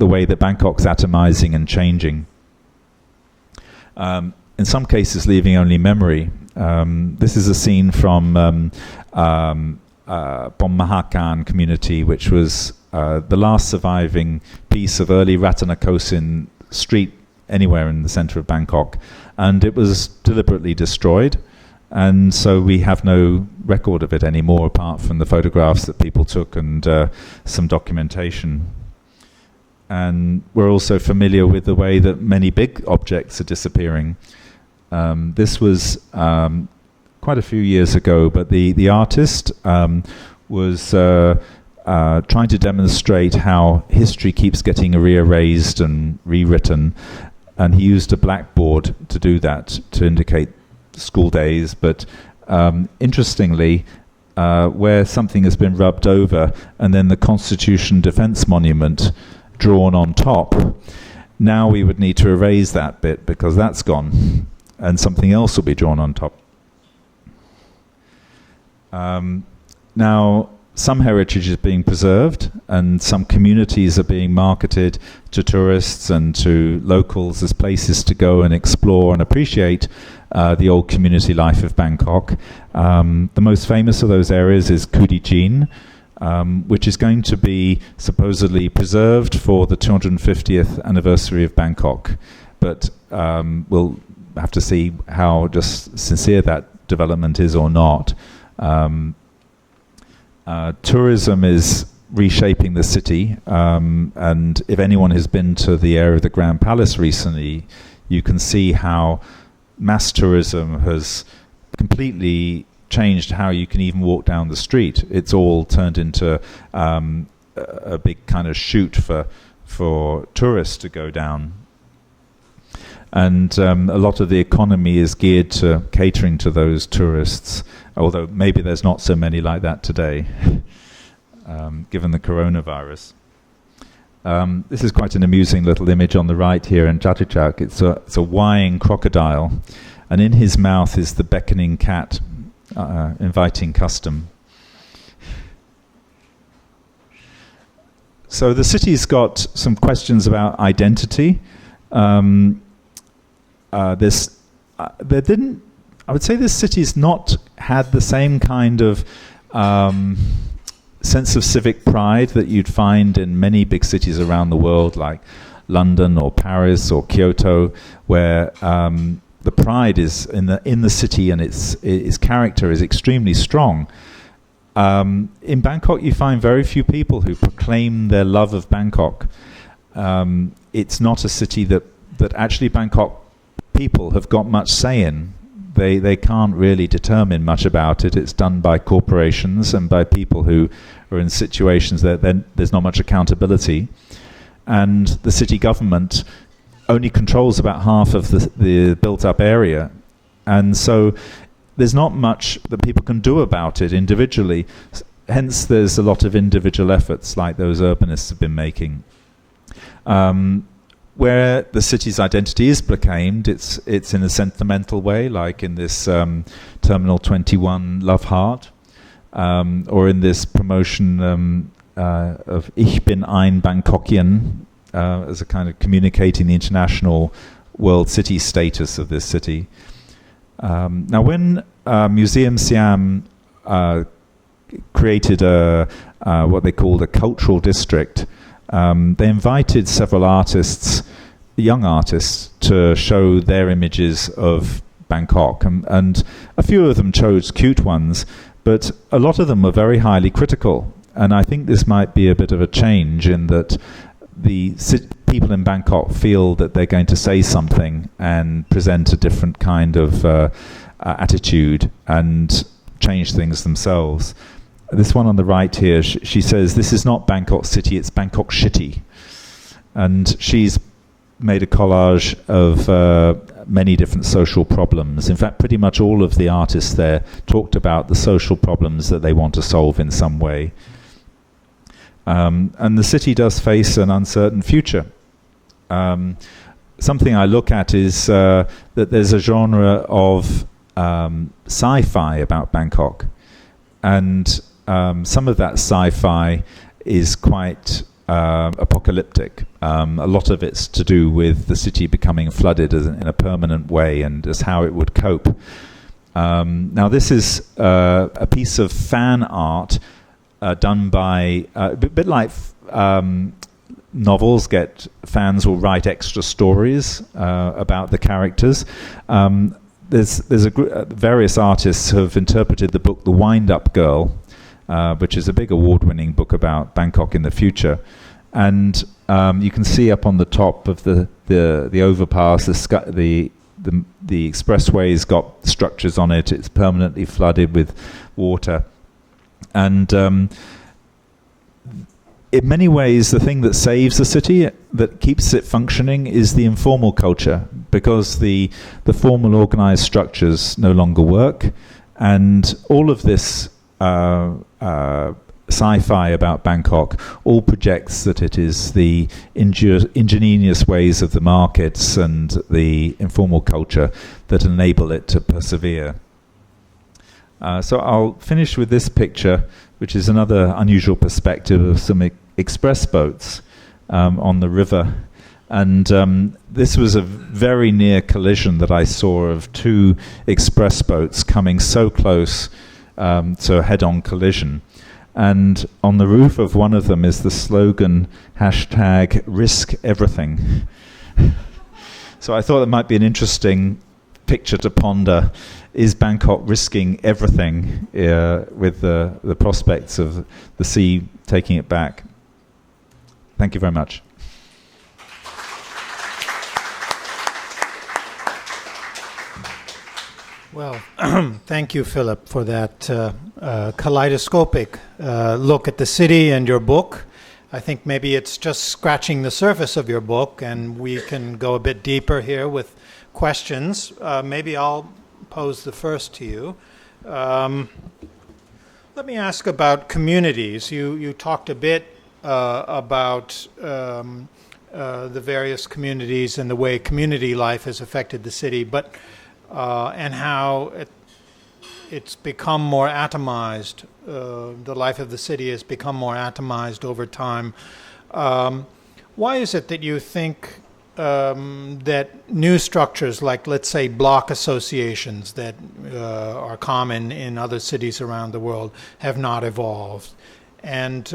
way that Bangkok's atomizing and changing. In some cases, leaving only memory. This is a scene from Bommahakan community, which was the last surviving piece of early Ratanakosin street anywhere in the center of Bangkok, and it was deliberately destroyed, and so we have no record of it anymore apart from the photographs that people took and some documentation. And we're also familiar with the way that many big objects are disappearing. This was quite a few years ago, but the artist was trying to demonstrate how history keeps getting reerased and rewritten, and he used a blackboard to do that, to indicate school days. But interestingly, where something has been rubbed over and then the Constitution Defence Monument drawn on top, now we would need to erase that bit because that's gone, and something else will be drawn on top. Now, some heritage is being preserved, and some communities are being marketed to tourists and to locals as places to go and explore and appreciate the old community life of Bangkok. The most famous of those areas is Kudichin, which is going to be supposedly preserved for the 250th anniversary of Bangkok. But we'll have to see how just sincere that development is or not. Tourism is reshaping the city, and if anyone has been to the area of the Grand Palace recently, you can see how mass tourism has completely changed how you can even walk down the street. It's all turned into a big kind of chute for tourists to go down. And a lot of the economy is geared to catering to those tourists, although maybe there's not so many like that today, given the coronavirus. This is quite an amusing little image on the right here in Chatuchak. It's a wying crocodile, and in his mouth is the beckoning cat, inviting custom. So the city's got some questions about identity. I would say this city's not had the same kind of sense of civic pride that you'd find in many big cities around the world, like London or Paris or Kyoto, where the pride is in the city and its character is extremely strong. In Bangkok, you find very few people who proclaim their love of Bangkok. It's not a city that actually Bangkok people have got much say in. They can't really determine much about it. It's done by corporations and by people who are in situations that there's not much accountability. And the city government only controls about half of the built-up area. And so there's not much that people can do about it individually. Hence, there's a lot of individual efforts like those urbanists have been making. Where the city's identity is proclaimed, it's in a sentimental way, like in this Terminal 21 Love Heart, or in this promotion of Ich bin ein Bangkokian, as a kind of communicating the international world city status of this city. Now, when Museum Siam created what they called a cultural district, they invited several artists, young artists, to show their images of Bangkok, and a few of them chose cute ones, but a lot of them were very highly critical. And I think this might be a bit of a change in that the people in Bangkok feel that they're going to say something and present a different kind of attitude and change things themselves. This one on the right here, she says, "This is not Bangkok City, it's Bangkok Shitty." And she's made a collage of many different social problems. In fact, pretty much all of the artists there talked about the social problems that they want to solve in some way. And the city does face an uncertain future. Something I look at is that there's a genre of sci-fi about Bangkok. And some of that sci-fi is quite apocalyptic. A lot of it's to do with the city becoming flooded in a permanent way and as how it would cope. Now this is a piece of fan art done by a bit like novels. Fans will write extra stories about the characters. There's various artists have interpreted the book The Wind-Up Girl, which is a big award-winning book about Bangkok in the future. And you can see up on the top of the overpass, the expressway's got structures on it. It's permanently flooded with water. And in many ways, the thing that saves the city, that keeps it functioning, is the informal culture, because the formal organized structures no longer work. And all of this sci-fi about Bangkok all projects that it is the ingenious ways of the markets and the informal culture that enable it to persevere. So I'll finish with this picture, which is another unusual perspective of some express boats on the river. And this was a very near collision that I saw of two express boats coming so close to a head-on collision. And on the roof of one of them is the slogan, #RiskEverything. So I thought it might be an interesting picture to ponder. Is Bangkok risking everything with the prospects of the sea taking it back? Thank you very much. Well, thank you, Philip, for that kaleidoscopic look at the city and your book. I think maybe it's just scratching the surface of your book, and we can go a bit deeper here with questions. Maybe I'll pose the first to you. Let me ask about communities. You talked a bit about the various communities and the way community life has affected the city, but and how it's become more atomized. The life of the city has become more atomized over time. Why is it that you think that new structures, like, let's say, block associations that are common in other cities around the world, have not evolved? And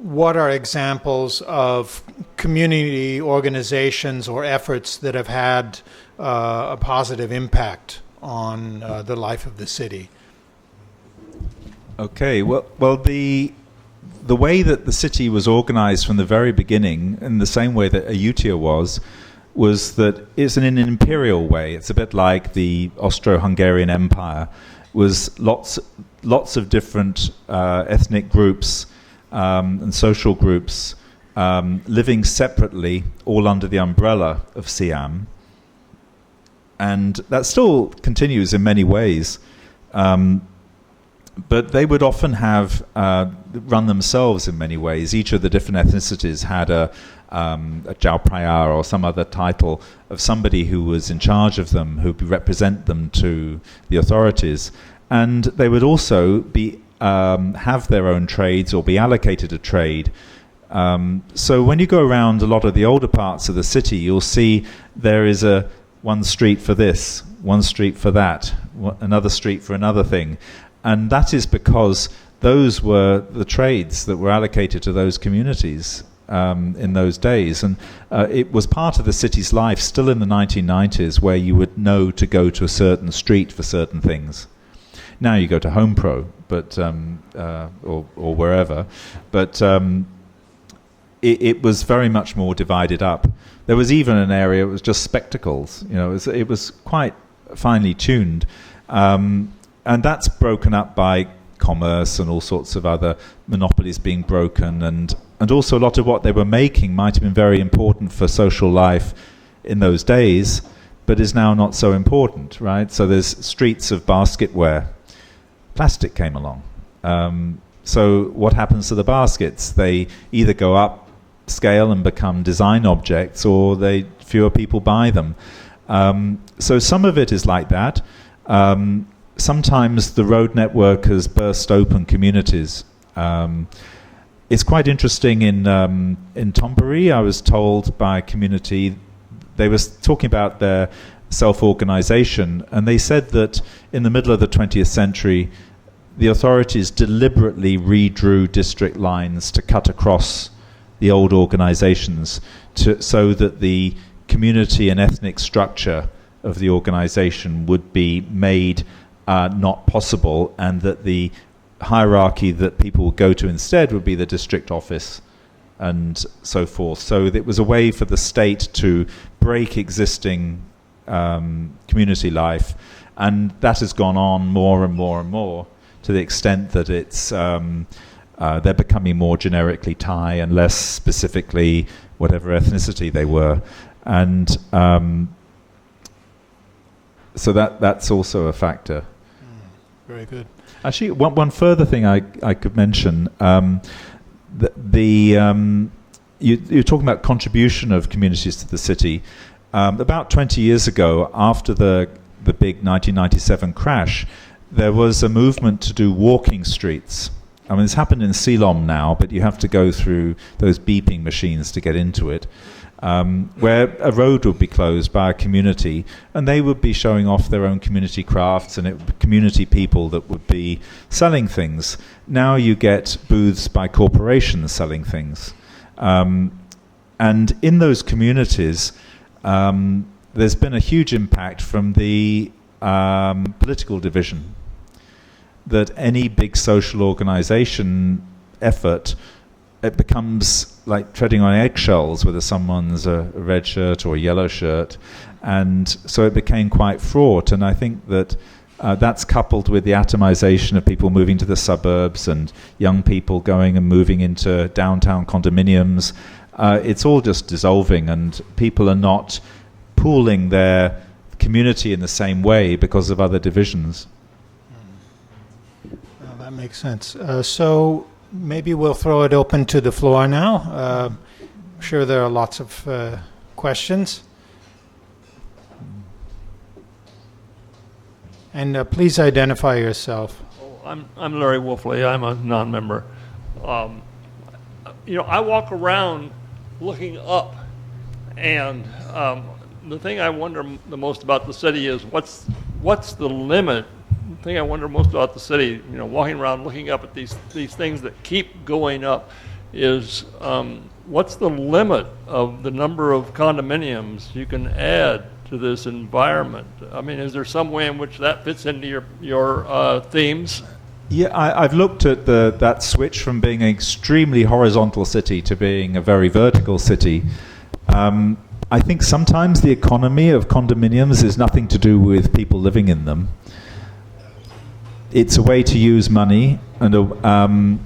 what are examples of community organizations or efforts that have had a positive impact on the life of the city? Okay, well, the way that the city was organized from the very beginning, in the same way that Ayutthaya was that it's in an imperial way. It's a bit like the Austro-Hungarian Empire. Was lots of different ethnic groups and social groups living separately, all under the umbrella of Siam. And that still continues in many ways. But they would often have run themselves in many ways. Each of the different ethnicities had a Chao Phraya or some other title of somebody who was in charge of them, who would represent them to the authorities. And they would also be have their own trades or be allocated a trade. So when you go around a lot of the older parts of the city, you'll see there is one street for this, one street for that, another street for another thing. And that is because those were the trades that were allocated to those communities in those days. And it was part of the city's life still in the 1990s, where you would know to go to a certain street for certain things. Now you go to Home Pro, but or wherever. But it was very much more divided up. There was even an area that was just spectacles. You know, it was quite finely tuned. And that's broken up by commerce and all sorts of other monopolies being broken, and also a lot of what they were making might have been very important for social life in those days, but is now not so important, right? So there's streets of basketware. Plastic came along. So what happens to the baskets? They either go up scale and become design objects, or fewer people buy them. So some of it is like that. Sometimes the road network has burst open communities. It's quite interesting in Thonburi. I was told by a community, they were talking about their self-organization. And they said that in the middle of the 20th century, the authorities deliberately redrew district lines to cut across the old organizations so that the community and ethnic structure of the organization would be made not possible, and that the hierarchy that people would go to instead would be the district office and so forth. So it was a way for the state to break existing community life, and that has gone on more and more and more, to the extent that it's they're becoming more generically Thai and less specifically whatever ethnicity they were. And so that's also a factor. Very good. Actually, one further thing I could mention, you're talking about contribution of communities to the city. About 20 years ago, after the big 1997 crash, there was a movement to do walking streets. I mean, it's happened in Ceylon now, but you have to go through those beeping machines to get into it, where a road would be closed by a community, and they would be showing off their own community crafts, and it would be community people that would be selling things. Now you get booths by corporations selling things. And in those communities, there's been a huge impact from the political division, that any big social organization effort, it becomes like treading on eggshells, whether someone's a red shirt or a yellow shirt, and so it became quite fraught. And I think that that's coupled with the atomization of people moving to the suburbs and young people going and moving into downtown condominiums. It's all just dissolving, and people are not pooling their community in the same way because of other divisions. That makes sense. So maybe we'll throw it open to the floor now. I'm sure there are lots of questions. And please identify yourself. I'm Larry Wolfley. I'm a non-member. I walk around looking up, and the thing I wonder the most about the city is what's the limit? The thing I wonder most about the city, walking around looking up at these things that keep going up, is what's the limit of the number of condominiums you can add to this environment? I mean, is there some way in which that fits into your themes? Yeah, I've looked at that switch from being an extremely horizontal city to being a very vertical city. I think sometimes the economy of condominiums is nothing to do with people living in them. It's a way to use money, and a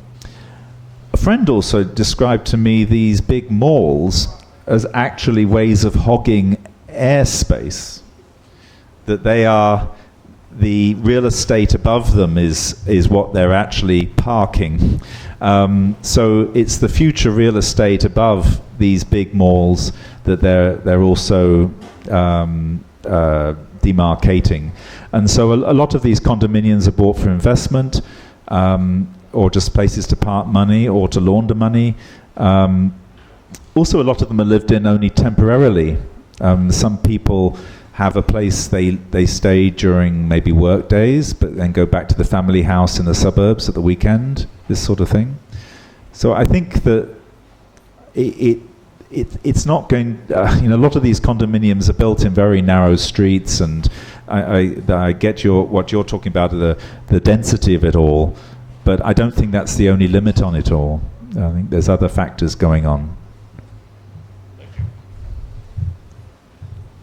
friend also described to me these big malls as actually ways of hogging airspace, that they are, the real estate above them is what they're actually parking. So it's the future real estate above these big malls that they're also demarcating. And so a lot of these condominiums are bought for investment, or just places to park money or to launder money. Also, a lot of them are lived in only temporarily. Some people have a place they stay during maybe work days, but then go back to the family house in the suburbs at the weekend, this sort of thing. So I think that it's not going, a lot of these condominiums are built in very narrow streets, and I get what you're talking about, the density of it all, but I don't think that's the only limit on it all. I think there's other factors going on.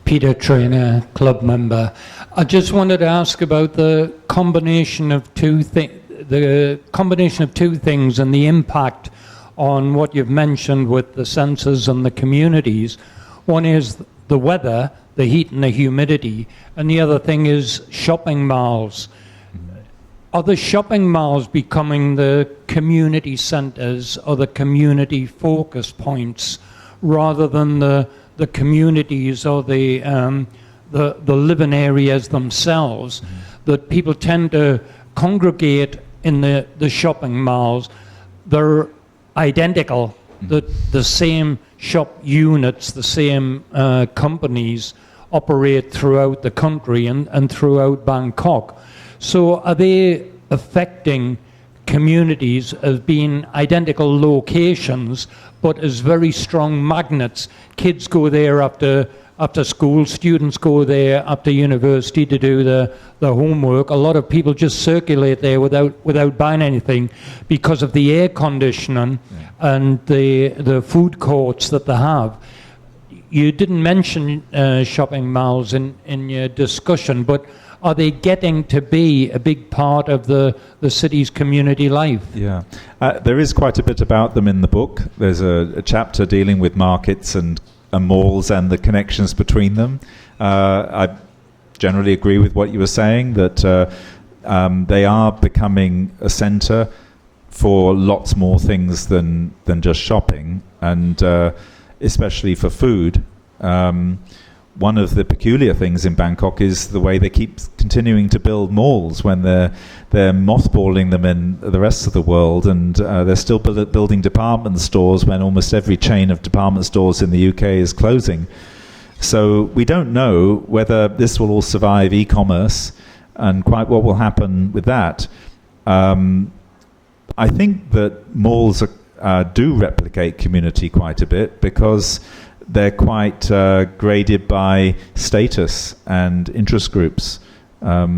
Peter Trainer, club member. I just wanted to ask about the combination of two things and the impact on what you've mentioned with the senses and the communities. One is the weather, the heat and the humidity, and the other thing is shopping malls. Are the shopping malls becoming the community centres or the community focus points rather than the communities or the living areas themselves, that people tend to congregate in the shopping malls? They're identical, the same shop units, the same companies, operate throughout the country and throughout Bangkok. So are they affecting communities as being identical locations, but as very strong magnets? Kids go there after school, students go there after university to do the homework. A lot of people just circulate there without buying anything because of the air conditioning and the food courts that they have. You didn't mention shopping malls in your discussion, but are they getting to be a big part of the city's community life? Yeah, there is quite a bit about them in the book. There's a chapter dealing with markets and malls and the connections between them. I generally agree with what you were saying, that they are becoming a centre for lots more things than just shopping, and especially for food. One of the peculiar things in Bangkok is the way they keep continuing to build malls when they're mothballing them in the rest of the world, and they're still building department stores when almost every chain of department stores in the UK is closing. So we don't know whether this will all survive e-commerce and quite what will happen with that. I think that malls do replicate community quite a bit because they're quite graded by status and interest groups. They're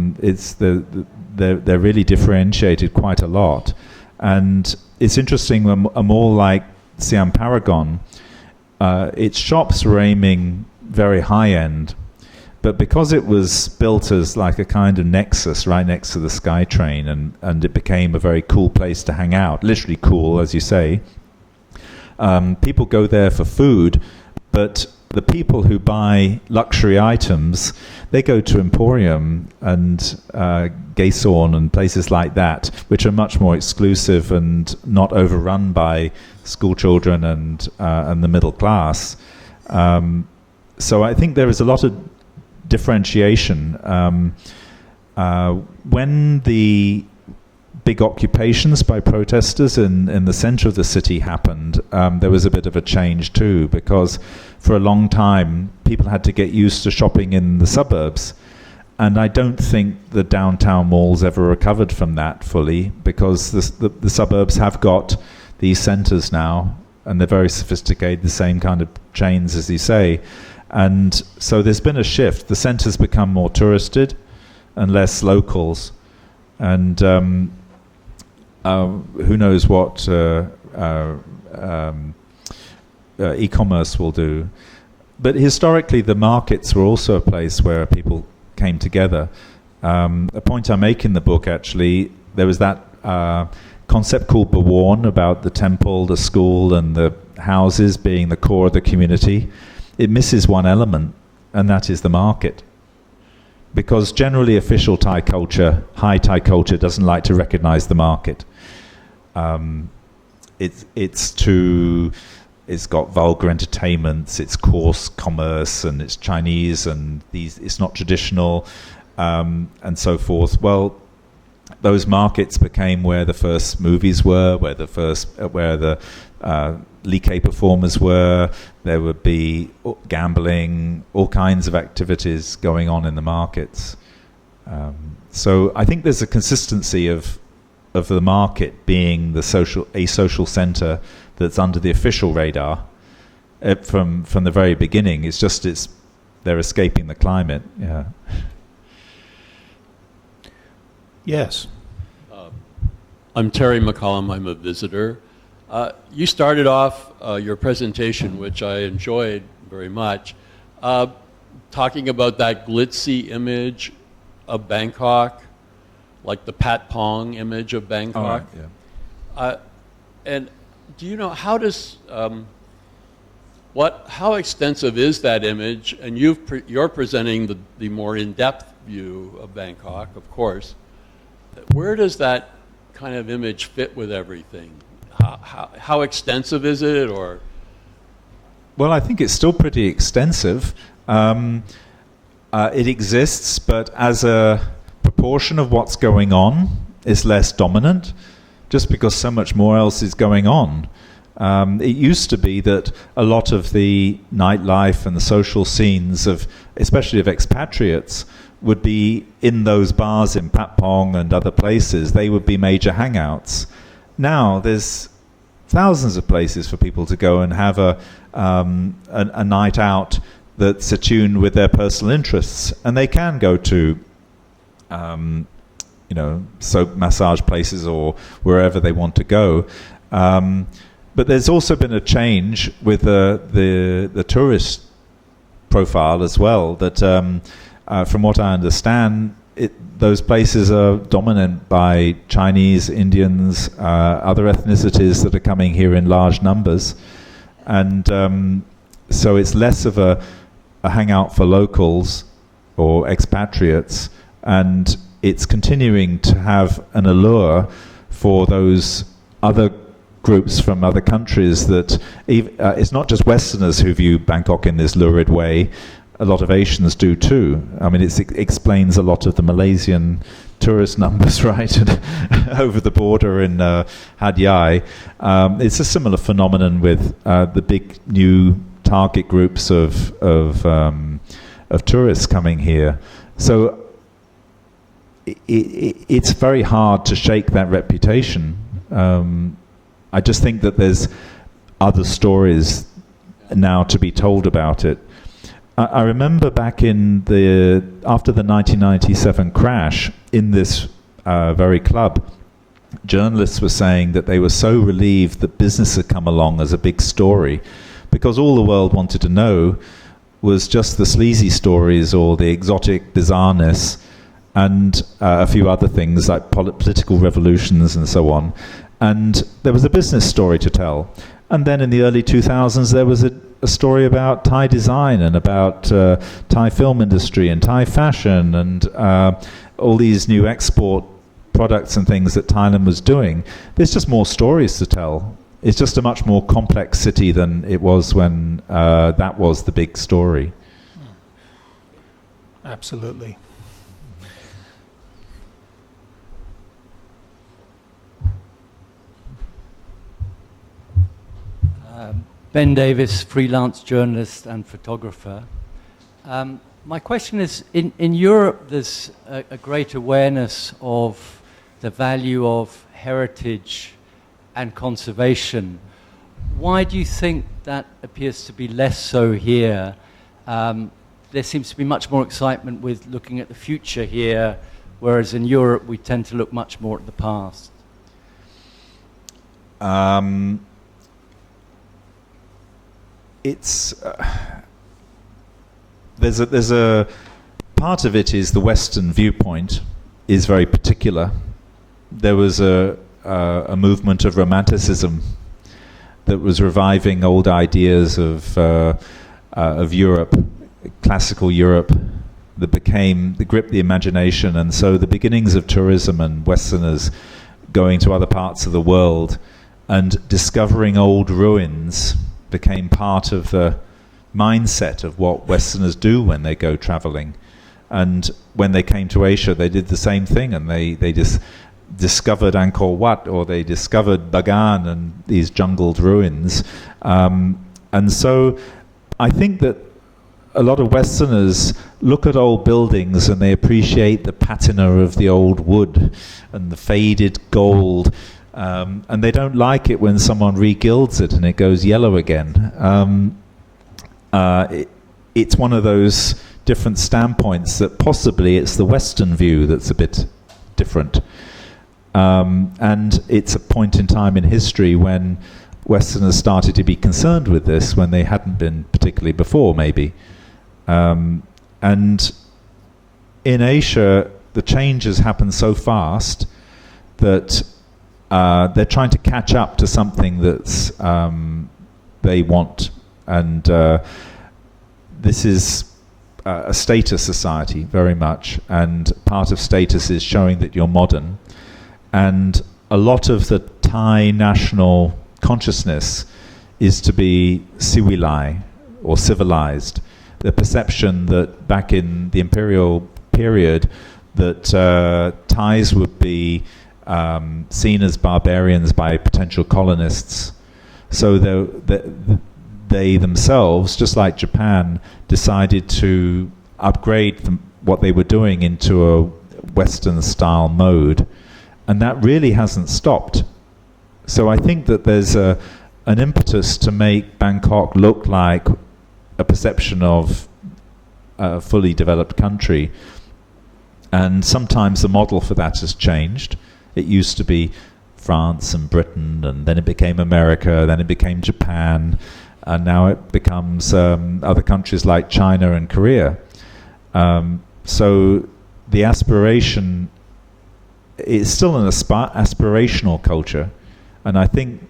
really differentiated quite a lot. And it's interesting, a mall like Siam Paragon, its shops were aiming very high-end, but because it was built as like a kind of nexus right next to the SkyTrain, and it became a very cool place to hang out, literally cool, as you say, people go there for food, but the people who buy luxury items, they go to Emporium and Gaesorn and places like that, which are much more exclusive and not overrun by school children and the middle class. So I think there is a lot of differentiation. When the big occupations by protesters in the centre of the city happened, there was a bit of a change too, because for a long time people had to get used to shopping in the suburbs, and I don't think the downtown malls ever recovered from that fully, because the suburbs have got these centres now, and they're very sophisticated, the same kind of chains as you say, and so there's been a shift. The centres become more touristed and less locals, and who knows what e-commerce will do. But historically, the markets were also a place where people came together. A point I make in the book, actually, there was that concept called Bawarn about the temple, the school, and the houses being the core of the community. It misses one element, and that is the market. Because generally official Thai culture, high Thai culture, doesn't like to recognize the market. It's got vulgar entertainments, it's coarse commerce, and it's Chinese, and it's not traditional, and so forth. Well, those markets became where the first movies were, where the Liké performers were. There would be gambling, all kinds of activities going on in the markets. So I think there's a consistency of the market being a social centre that's under the official radar from the very beginning. It's just they're escaping the climate. Yeah. Yes. I'm Terry McCollum. I'm a visitor. You started off your presentation, which I enjoyed very much, talking about that glitzy image of Bangkok, like the Pat Pong image of Bangkok. Oh, yeah. And do you know how how extensive is that image? And you're presenting the more in-depth view of Bangkok, of course. Where does that kind of image fit with everything? How extensive is it, or? Well, I think it's still pretty extensive. It exists, but as a proportion of what's going on, is less dominant, just because so much more else is going on. It used to be that a lot of the nightlife and the social scenes of, especially of expatriates, would be in those bars in Patpong and other places. They would be major hangouts. Now there's thousands of places for people to go and have a night out that's attuned with their personal interests, and they can go to soap massage places or wherever they want to go. But there's also been a change with the tourist profile as well, that from what I understand, those places are dominant by Chinese, Indians, other ethnicities that are coming here in large numbers. And so it's less of a hangout for locals or expatriates, and it's continuing to have an allure for those other groups from other countries that it's not just Westerners who view Bangkok in this lurid way. A lot of Asians do too. I mean, it explains a lot of the Malaysian tourist numbers, right, over the border in Hat Yai. It's a similar phenomenon with the big new target groups of tourists coming here. So it's very hard to shake that reputation. I just think that there's other stories now to be told about it. I remember back in after the 1997 crash, in this very club, journalists were saying that they were so relieved that business had come along as a big story, because all the world wanted to know was just the sleazy stories or the exotic bizarreness and a few other things like political revolutions and so on. And there was a business story to tell. And then in the early 2000s, there was a story about Thai design and about Thai film industry and Thai fashion and all these new export products and things that Thailand was doing. There's just more stories to tell. It's just a much more complex city than it was when that was the big story. Absolutely. Ben Davis, freelance journalist and photographer. My question is, in Europe there's a great awareness of the value of heritage and conservation. Why do you think that appears to be less so here? There seems to be much more excitement with looking at the future here, whereas in Europe we tend to look much more at the past. It's there's a part of it is the Western viewpoint is very particular. There was a movement of Romanticism that was reviving old ideas of Europe, classical Europe, that gripped the imagination, and so the beginnings of tourism and Westerners going to other parts of the world and discovering old ruins became part of the mindset of what Westerners do when they go traveling. And when they came to Asia, they did the same thing, and they just discovered Angkor Wat, or they discovered Bagan and these jungled ruins. And so I think that a lot of Westerners look at old buildings and they appreciate the patina of the old wood and the faded gold. And they don't like it when someone re-gilds it and it goes yellow again. It's one of those different standpoints that possibly it's the Western view that's a bit different. And it's a point in time in history when Westerners started to be concerned with this, when they hadn't been particularly before, maybe. And in Asia, the changes happen so fast that they're trying to catch up to something that's they want, and this is a status society very much, and part of status is showing that you're modern, and a lot of the Thai national consciousness is to be civilized or civilized. The perception that back in the imperial period that Thais would be seen as barbarians by potential colonists, So they themselves, just like Japan, decided to upgrade what they were doing into a Western-style mode, and that really hasn't stopped. So I think that there's an impetus to make Bangkok look like a perception of a fully developed country. And sometimes the model for that has changed. It used to be France and Britain, and then it became America, then it became Japan, and now it becomes other countries like China and Korea. So the aspiration is still an aspirational culture, and I think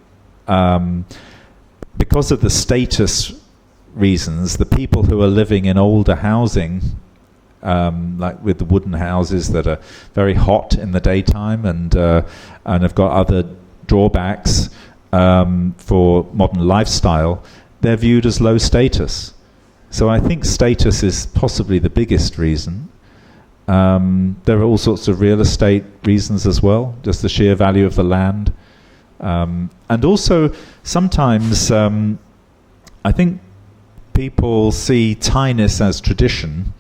because of the status reasons, the people who are living in older housing, like with the wooden houses that are very hot in the daytime and have got other drawbacks for modern lifestyle, they're viewed as low status. So I think status is possibly the biggest reason. There are all sorts of real estate reasons as well, just the sheer value of the land. And also sometimes I think people see Thainess as tradition,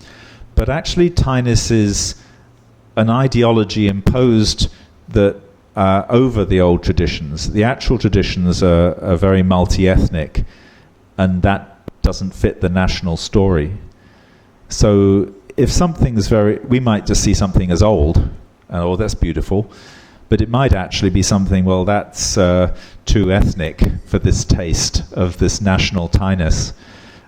but actually Thainess is an ideology imposed that over the old traditions. The actual traditions are very multi-ethnic, and that doesn't fit the national story. So if something's we might just see something as old, oh, that's beautiful, but it might actually be something, well, that's too ethnic for this taste of this national Thainess.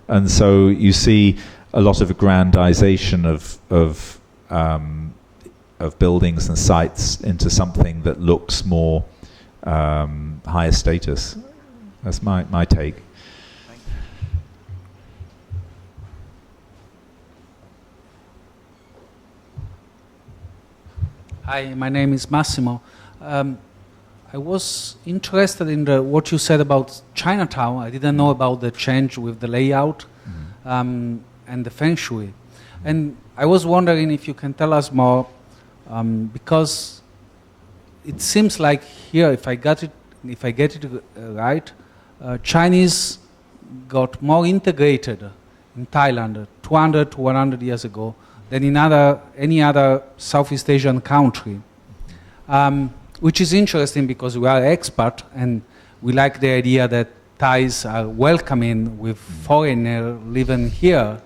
And so you see a lot of aggrandization of buildings and sites into something that looks more higher status. That's my take. Hi, my name is Massimo. I was interested in what you said about Chinatown. I didn't know about the change with the layout and the feng shui. And I was wondering if you can tell us more, because it seems like here, if I get it right, Chinese got more integrated in Thailand 200 to 100 years ago than in any other Southeast Asian country, which is interesting because we are expert and we like the idea that Thais are welcoming with foreigners living here.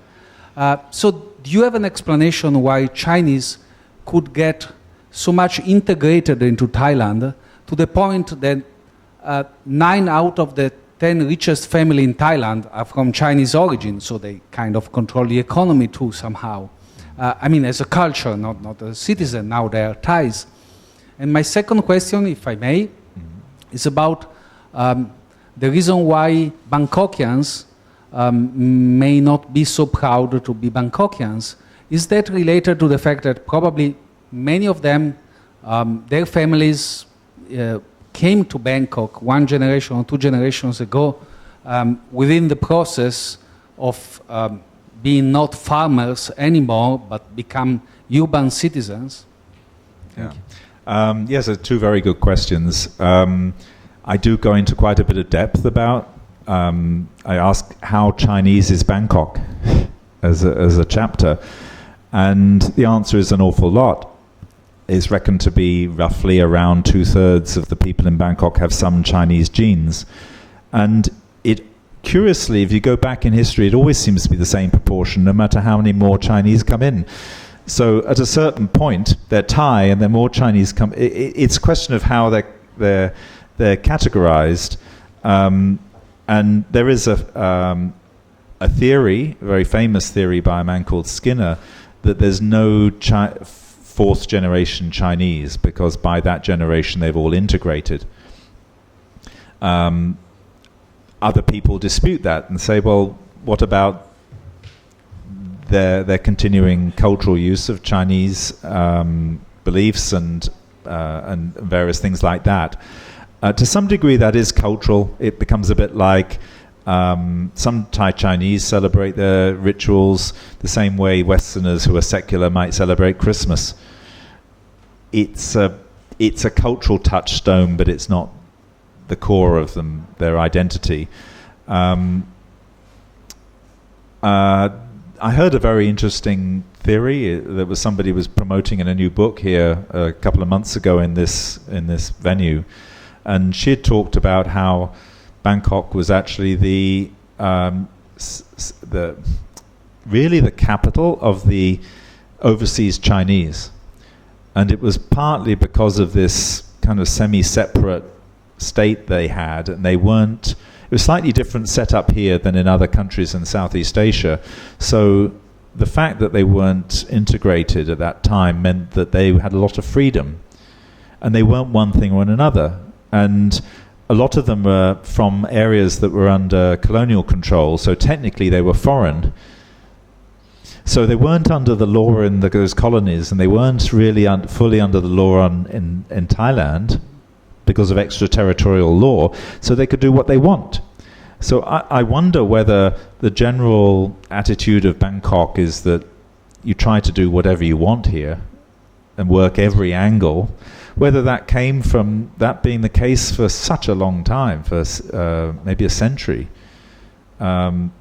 So do you have an explanation why Chinese could get so much integrated into Thailand to the point that 9 out of the 10 richest family in Thailand are from Chinese origin, so they kind of control the economy too somehow. I mean, as a culture, not a citizen, now they are Thais. And my second question, if I may, is about the reason why Bangkokians may not be so proud to be Bangkokians. Is that related to the fact that probably many of them, their families came to Bangkok 1 generation or 2 generations ago within the process of being not farmers anymore, but become urban citizens? Yes, they're 2 very good questions. I do go into quite a bit of depth about. I ask how Chinese is Bangkok as a chapter, and the answer is an awful lot. It's reckoned to be roughly around 2/3 of the people in Bangkok have some Chinese genes, and curiously, if you go back in history, it always seems to be the same proportion, no matter how many more Chinese come in. So at a certain point, they're Thai, and then more Chinese come. It's a question of how they're categorized, and there is a theory, a very famous theory by a man called Skinner, that there's no 4th generation Chinese because by that generation they've all integrated. Other people dispute that and say, well, what about their continuing cultural use of Chinese beliefs and various things like that? To some degree, that is cultural. It becomes a bit like some Thai Chinese celebrate their rituals the same way Westerners who are secular might celebrate Christmas. It's a cultural touchstone, but it's not the core of them, their identity. I heard a very interesting theory that was somebody was promoting in a new book here a couple of months ago in this venue, and she had talked about how Bangkok was actually the capital of the overseas Chinese, and it was partly because of this kind of semi-separate state they had, and they weren't. It was slightly different setup here than in other countries in Southeast Asia. So the fact that they weren't integrated at that time meant that they had a lot of freedom, and they weren't one thing or another. And a lot of them were from areas that were under colonial control, so technically they were foreign. So they weren't under the law in those colonies, and they weren't really fully under the law in Thailand because of extraterritorial law, so they could do what they want. So I wonder whether the general attitude of Bangkok is that you try to do whatever you want here and work every angle, whether that came from that being the case for such a long time, for maybe a century, or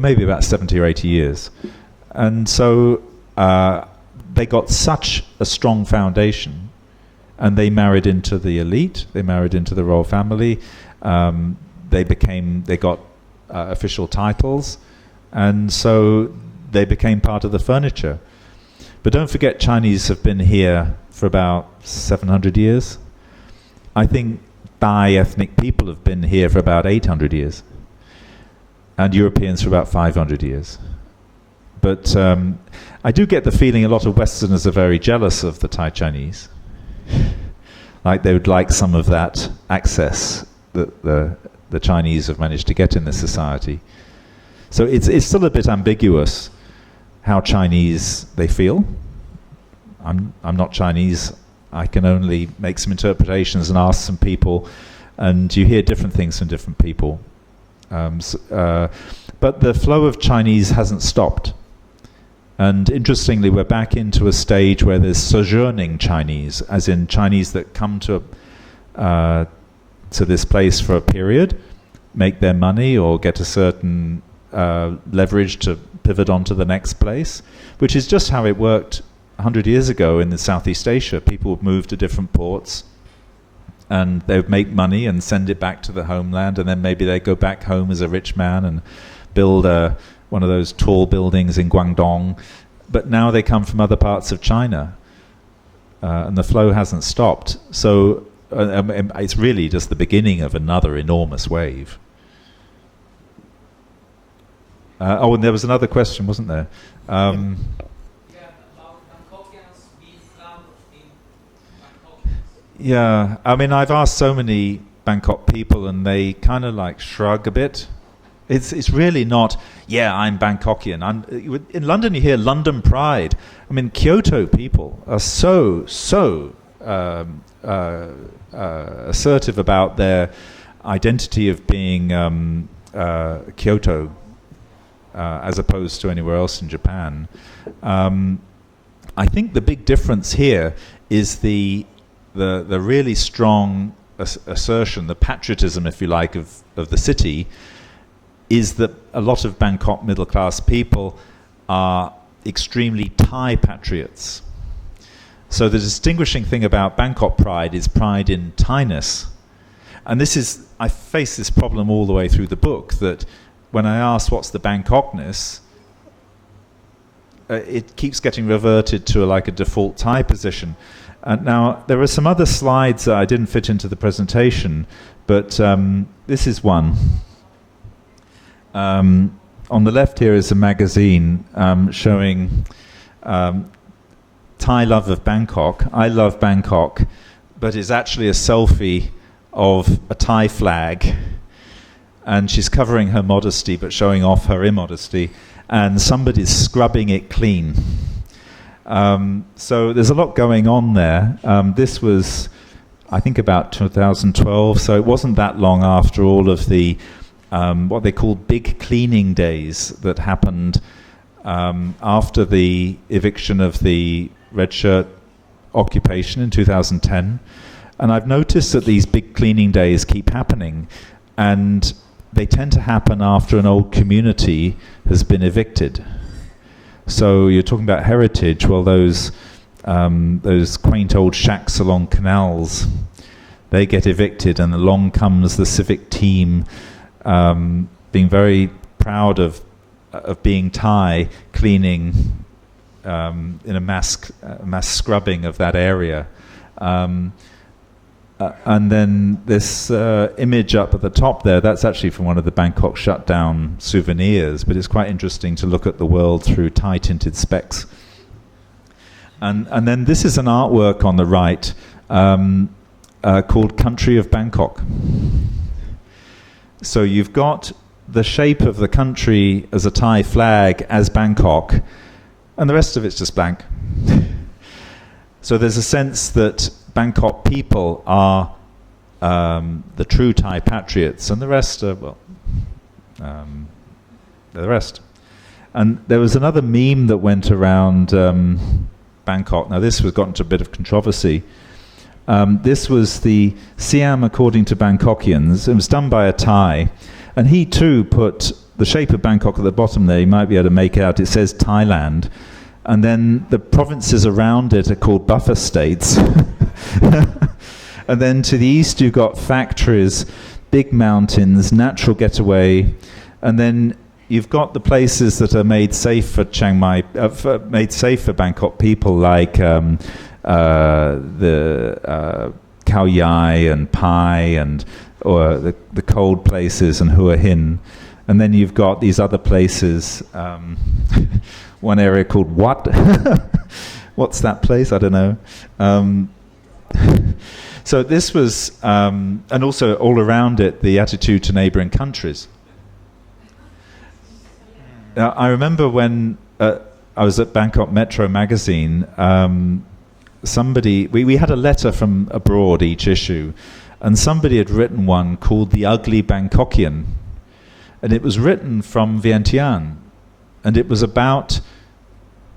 maybe about 70 or 80 years. And so they got such a strong foundation, and they married into the elite, they married into the royal family, they got official titles, and so they became part of the furniture. But don't forget, Chinese have been here for about 700 years. I think Thai ethnic people have been here for about 800 years, and Europeans for about 500 years. But I do get the feeling a lot of Westerners are very jealous of the Thai Chinese. Like they would like some of that access that the Chinese have managed to get in this society. So it's still a bit ambiguous how Chinese they feel. I'm not Chinese. I can only make some interpretations and ask some people, and you hear different things from different people. But the flow of Chinese hasn't stopped. And interestingly, we're back into a stage where there's sojourning Chinese, as in Chinese that come to this place for a period, make their money or get a certain leverage to pivot on to the next place, which is just how it worked 100 years ago in the Southeast Asia. People would move to different ports, and they would make money and send it back to the homeland, and then maybe they go back home as a rich man and build one of those tall buildings in Guangdong. But now they come from other parts of China, and the flow hasn't stopped. So it's really just the beginning of another enormous wave. And there was another question, wasn't there? About Bangkokians being proud of being Bangkokians. Yeah, I mean, I've asked so many Bangkok people, and they kind of like shrug a bit. It's really not, I'm Bangkokian. In London, you hear London pride. I mean, Kyoto people are so assertive about their identity of being Kyoto, as opposed to anywhere else in Japan. I think the big difference here is the really strong assertion, the patriotism, if you like, of the city, is that a lot of Bangkok middle-class people are extremely Thai patriots. So the distinguishing thing about Bangkok pride is pride in Thainess. And I face this problem all the way through the book, that when I ask what's the Bangkokness, it keeps getting reverted to a default Thai position. Now, there are some other slides that I didn't fit into the presentation, but this is one. On the left here is a magazine showing Thai love of Bangkok. I love Bangkok, but it's actually a selfie of a Thai flag, and she's covering her modesty but showing off her immodesty, and somebody's scrubbing it clean. So there's a lot going on there. This was, I think, about 2012, so it wasn't that long after all of the what they call big cleaning days that happened after the eviction of the red shirt occupation in 2010. And I've noticed that these big cleaning days keep happening, and they tend to happen after an old community has been evicted. So you're talking about heritage. Well, those quaint old shacks along canals, they get evicted, and along comes the civic team, being very proud of being Thai, cleaning in a mass scrubbing of that area. And then this image up at the top there, that's actually from one of the Bangkok shutdown souvenirs, but it's quite interesting to look at the world through Thai tinted specs. And then this is an artwork on the right called Country of Bangkok. So you've got the shape of the country as a Thai flag as Bangkok, and the rest of it's just blank. So there's a sense that Bangkok people are the true Thai patriots, and the rest are, well, they're the rest. And there was another meme that went around Bangkok. Now this was got into a bit of controversy. This was the Siam according to Bangkokians. It was done by a Thai, and he too put the shape of Bangkok at the bottom there. You might be able to make out, it says Thailand, and then the provinces around it are called buffer states. And then to the east you've got factories, big mountains, natural getaway, and then you've got the places that are made safe for Chiang Mai, made safe for Bangkok people, like the Khao Yai and Pai, and or the cold places and Hua Hin. And then you've got these other places, one area called Wat. What's that place? I don't know. So this was, and also all around it, the attitude to neighbouring countries. Now, I remember when I was at Bangkok Metro magazine, we had a letter from abroad each issue, and somebody had written one called The Ugly Bangkokian, and it was written from Vientiane, and it was about,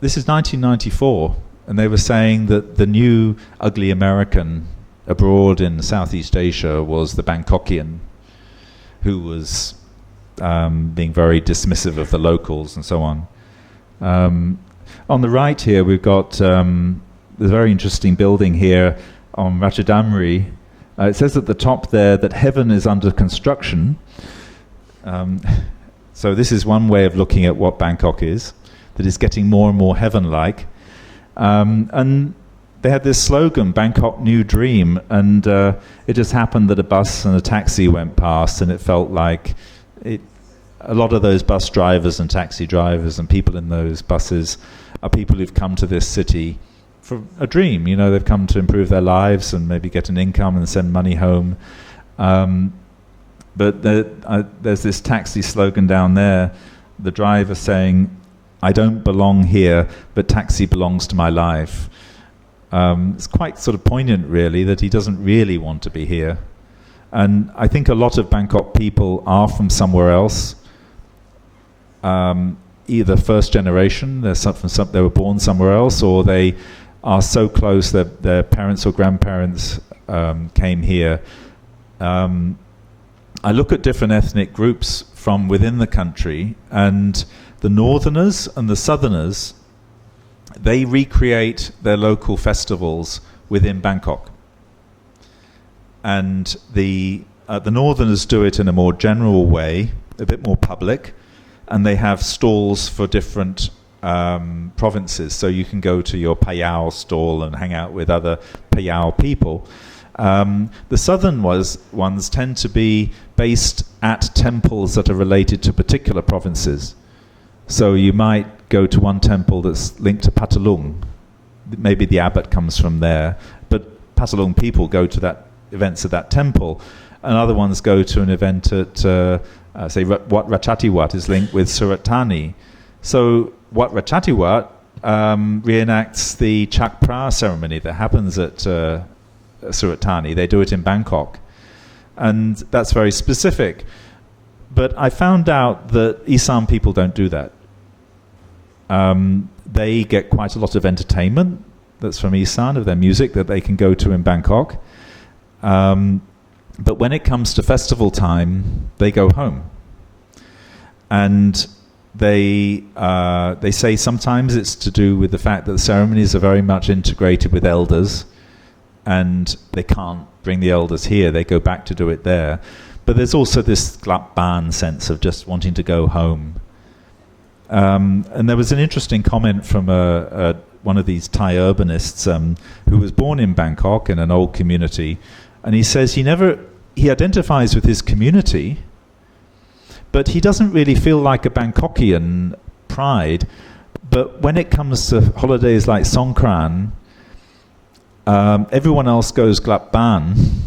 this is 1994, and they were saying that the new ugly American abroad in Southeast Asia was the Bangkokian, who was being very dismissive of the locals and so on. On the right here, we've got a very interesting building here on Ratchadamri. It says at the top there that heaven is under construction. So this is one way of looking at what Bangkok is, that is getting more and more heaven-like. And they had this slogan, Bangkok New Dream, and it just happened that a bus and a taxi went past, and it felt like a lot of those bus drivers and taxi drivers and people in those buses are people who've come to this city for a dream. You know, they've come to improve their lives and maybe get an income and send money home. But there's this taxi slogan down there, the driver saying, "I don't belong here, but taxi belongs to my life." It's quite sort of poignant, really, that he doesn't really want to be here. And I think a lot of Bangkok people are from somewhere else, either first generation, they were born somewhere else, or they are so close that their parents or grandparents came here. I look at different ethnic groups from within the country, and the northerners and the southerners, they recreate their local festivals within Bangkok. And the northerners do it in a more general way, a bit more public, and they have stalls for different provinces. So you can go to your Payao stall and hang out with other Payao people. The southern ones tend to be based at temples that are related to particular provinces. So you might go to one temple that's linked to Patalung. Maybe the abbot comes from there, but Patalung people go to events at that temple, and other ones go to an event at, say, Wat Ratchatiwat is linked with Surat Thani. So Wat Ratchatiwat reenacts the Chak Pra ceremony that happens at Surat Thani. They do it in Bangkok, and that's very specific. But I found out that Isan people don't do that. They get quite a lot of entertainment that's from Isan, of their music, that they can go to in Bangkok. But when it comes to festival time, they go home. And they say sometimes it's to do with the fact that the ceremonies are very much integrated with elders, and they can't bring the elders here. They go back to do it there. But there's also this glapban sense of just wanting to go home. And there was an interesting comment from one of these Thai urbanists who was born in Bangkok in an old community, and he says he identifies with his community, but he doesn't really feel like a Bangkokian pride. But when it comes to holidays like Songkran, everyone else goes glapban,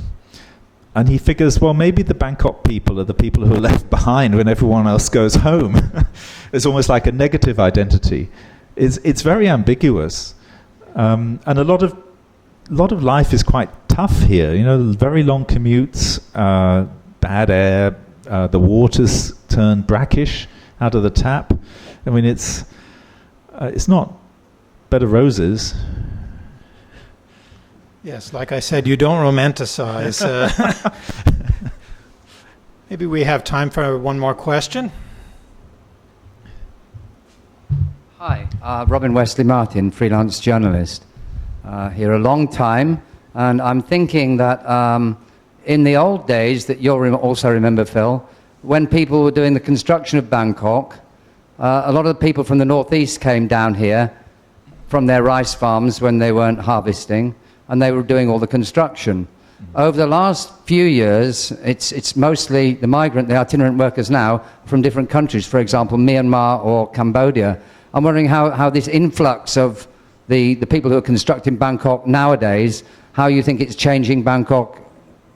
and he figures, well, maybe the Bangkok people are the people who are left behind when everyone else goes home. It's almost like a negative identity. It's very ambiguous, and a lot of life is quite tough here. You know, very long commutes, bad air, the water's turned brackish out of the tap. I mean, it's not bed of roses. Yes, like I said, you don't romanticize. Maybe we have time for one more question. Hi, Robin Wesley Martin, freelance journalist. Here a long time, and I'm thinking that in the old days, that you'll also remember, Phil, when people were doing the construction of Bangkok, a lot of the people from the northeast came down here from their rice farms when they weren't harvesting, and they were doing all the construction. Over the last few years, it's mostly the itinerant workers now from different countries, for example, Myanmar or Cambodia. I'm wondering how this influx of the people who are constructing Bangkok nowadays, how you think it's changing Bangkok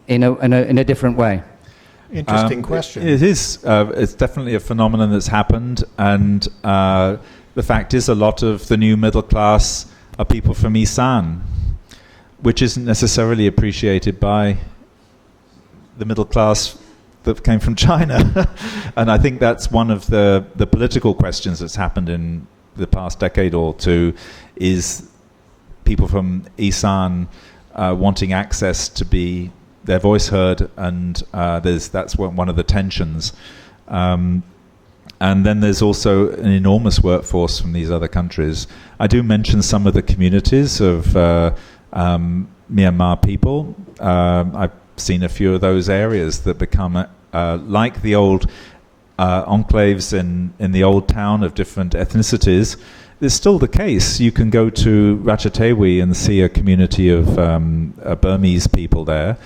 in a different way. Interesting question. It is. It's definitely a phenomenon that's happened, and the fact is a lot of the new middle class are people from Isan, which isn't necessarily appreciated by the middle class that came from China. And I think that's one of the political questions that's happened in the past decade or two, is people from Isan wanting access to be their voice heard, and that's one of the tensions. And then there's also an enormous workforce from these other countries. I do mention some of the communities of Myanmar people. I've seen a few of those areas that become like the old enclaves in the old town of different ethnicities. It's still the case. You can go to Ratchathewi and see a community of Burmese people there.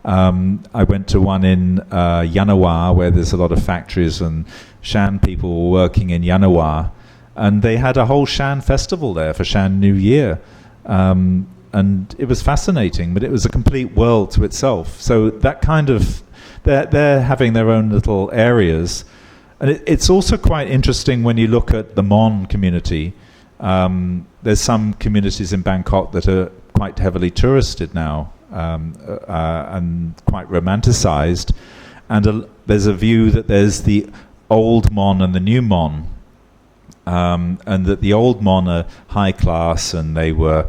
I went to one in Yanawa, where there's a lot of factories, and Shan people were working in Yanawa, and they had a whole Shan festival there for Shan New Year. And it was fascinating, but it was a complete world to itself. So that kind of, they're having their own little areas. And it's also quite interesting when you look at the Mon community. There's some communities in Bangkok that are quite heavily touristed now, and quite romanticized. And there's a view that there's the old Mon and the new Mon, and that the old Mon are high class, and they were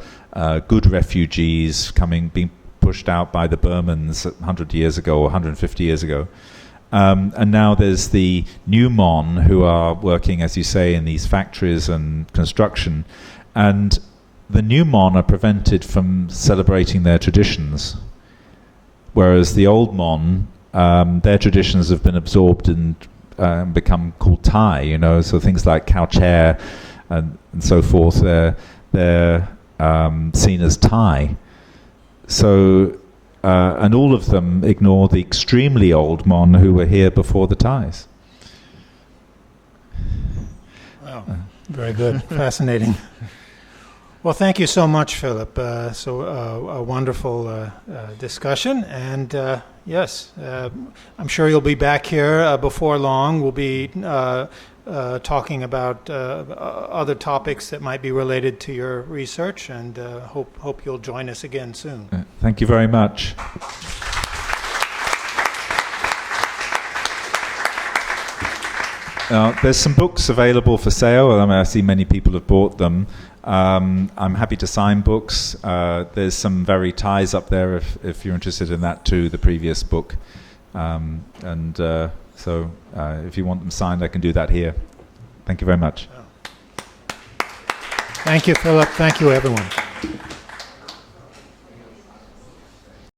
good refugees being pushed out by the Burmans 100 years ago or 150 years ago. And now there's the new Mon who are working, as you say, in these factories and construction. And the new Mon are prevented from celebrating their traditions, whereas the old Mon, their traditions have been absorbed and become called Thai, so things like cow chair and so forth, they're seen as Thai. So, and all of them ignore the extremely old Mon who were here before the Thais. Wow, very good. Fascinating. Well, thank you so much, Philip. A wonderful discussion. And yes, I'm sure you'll be back here before long. We'll be talking about other topics that might be related to your research, and hope you'll join us again soon. Thank you very much. There's some books available for sale. I see many people have bought them. I'm happy to sign books. There's some very ties up there if you're interested in that too, the previous book. So if you want them signed, I can do that here. Thank you very much. Thank you, Philip. Thank you, everyone.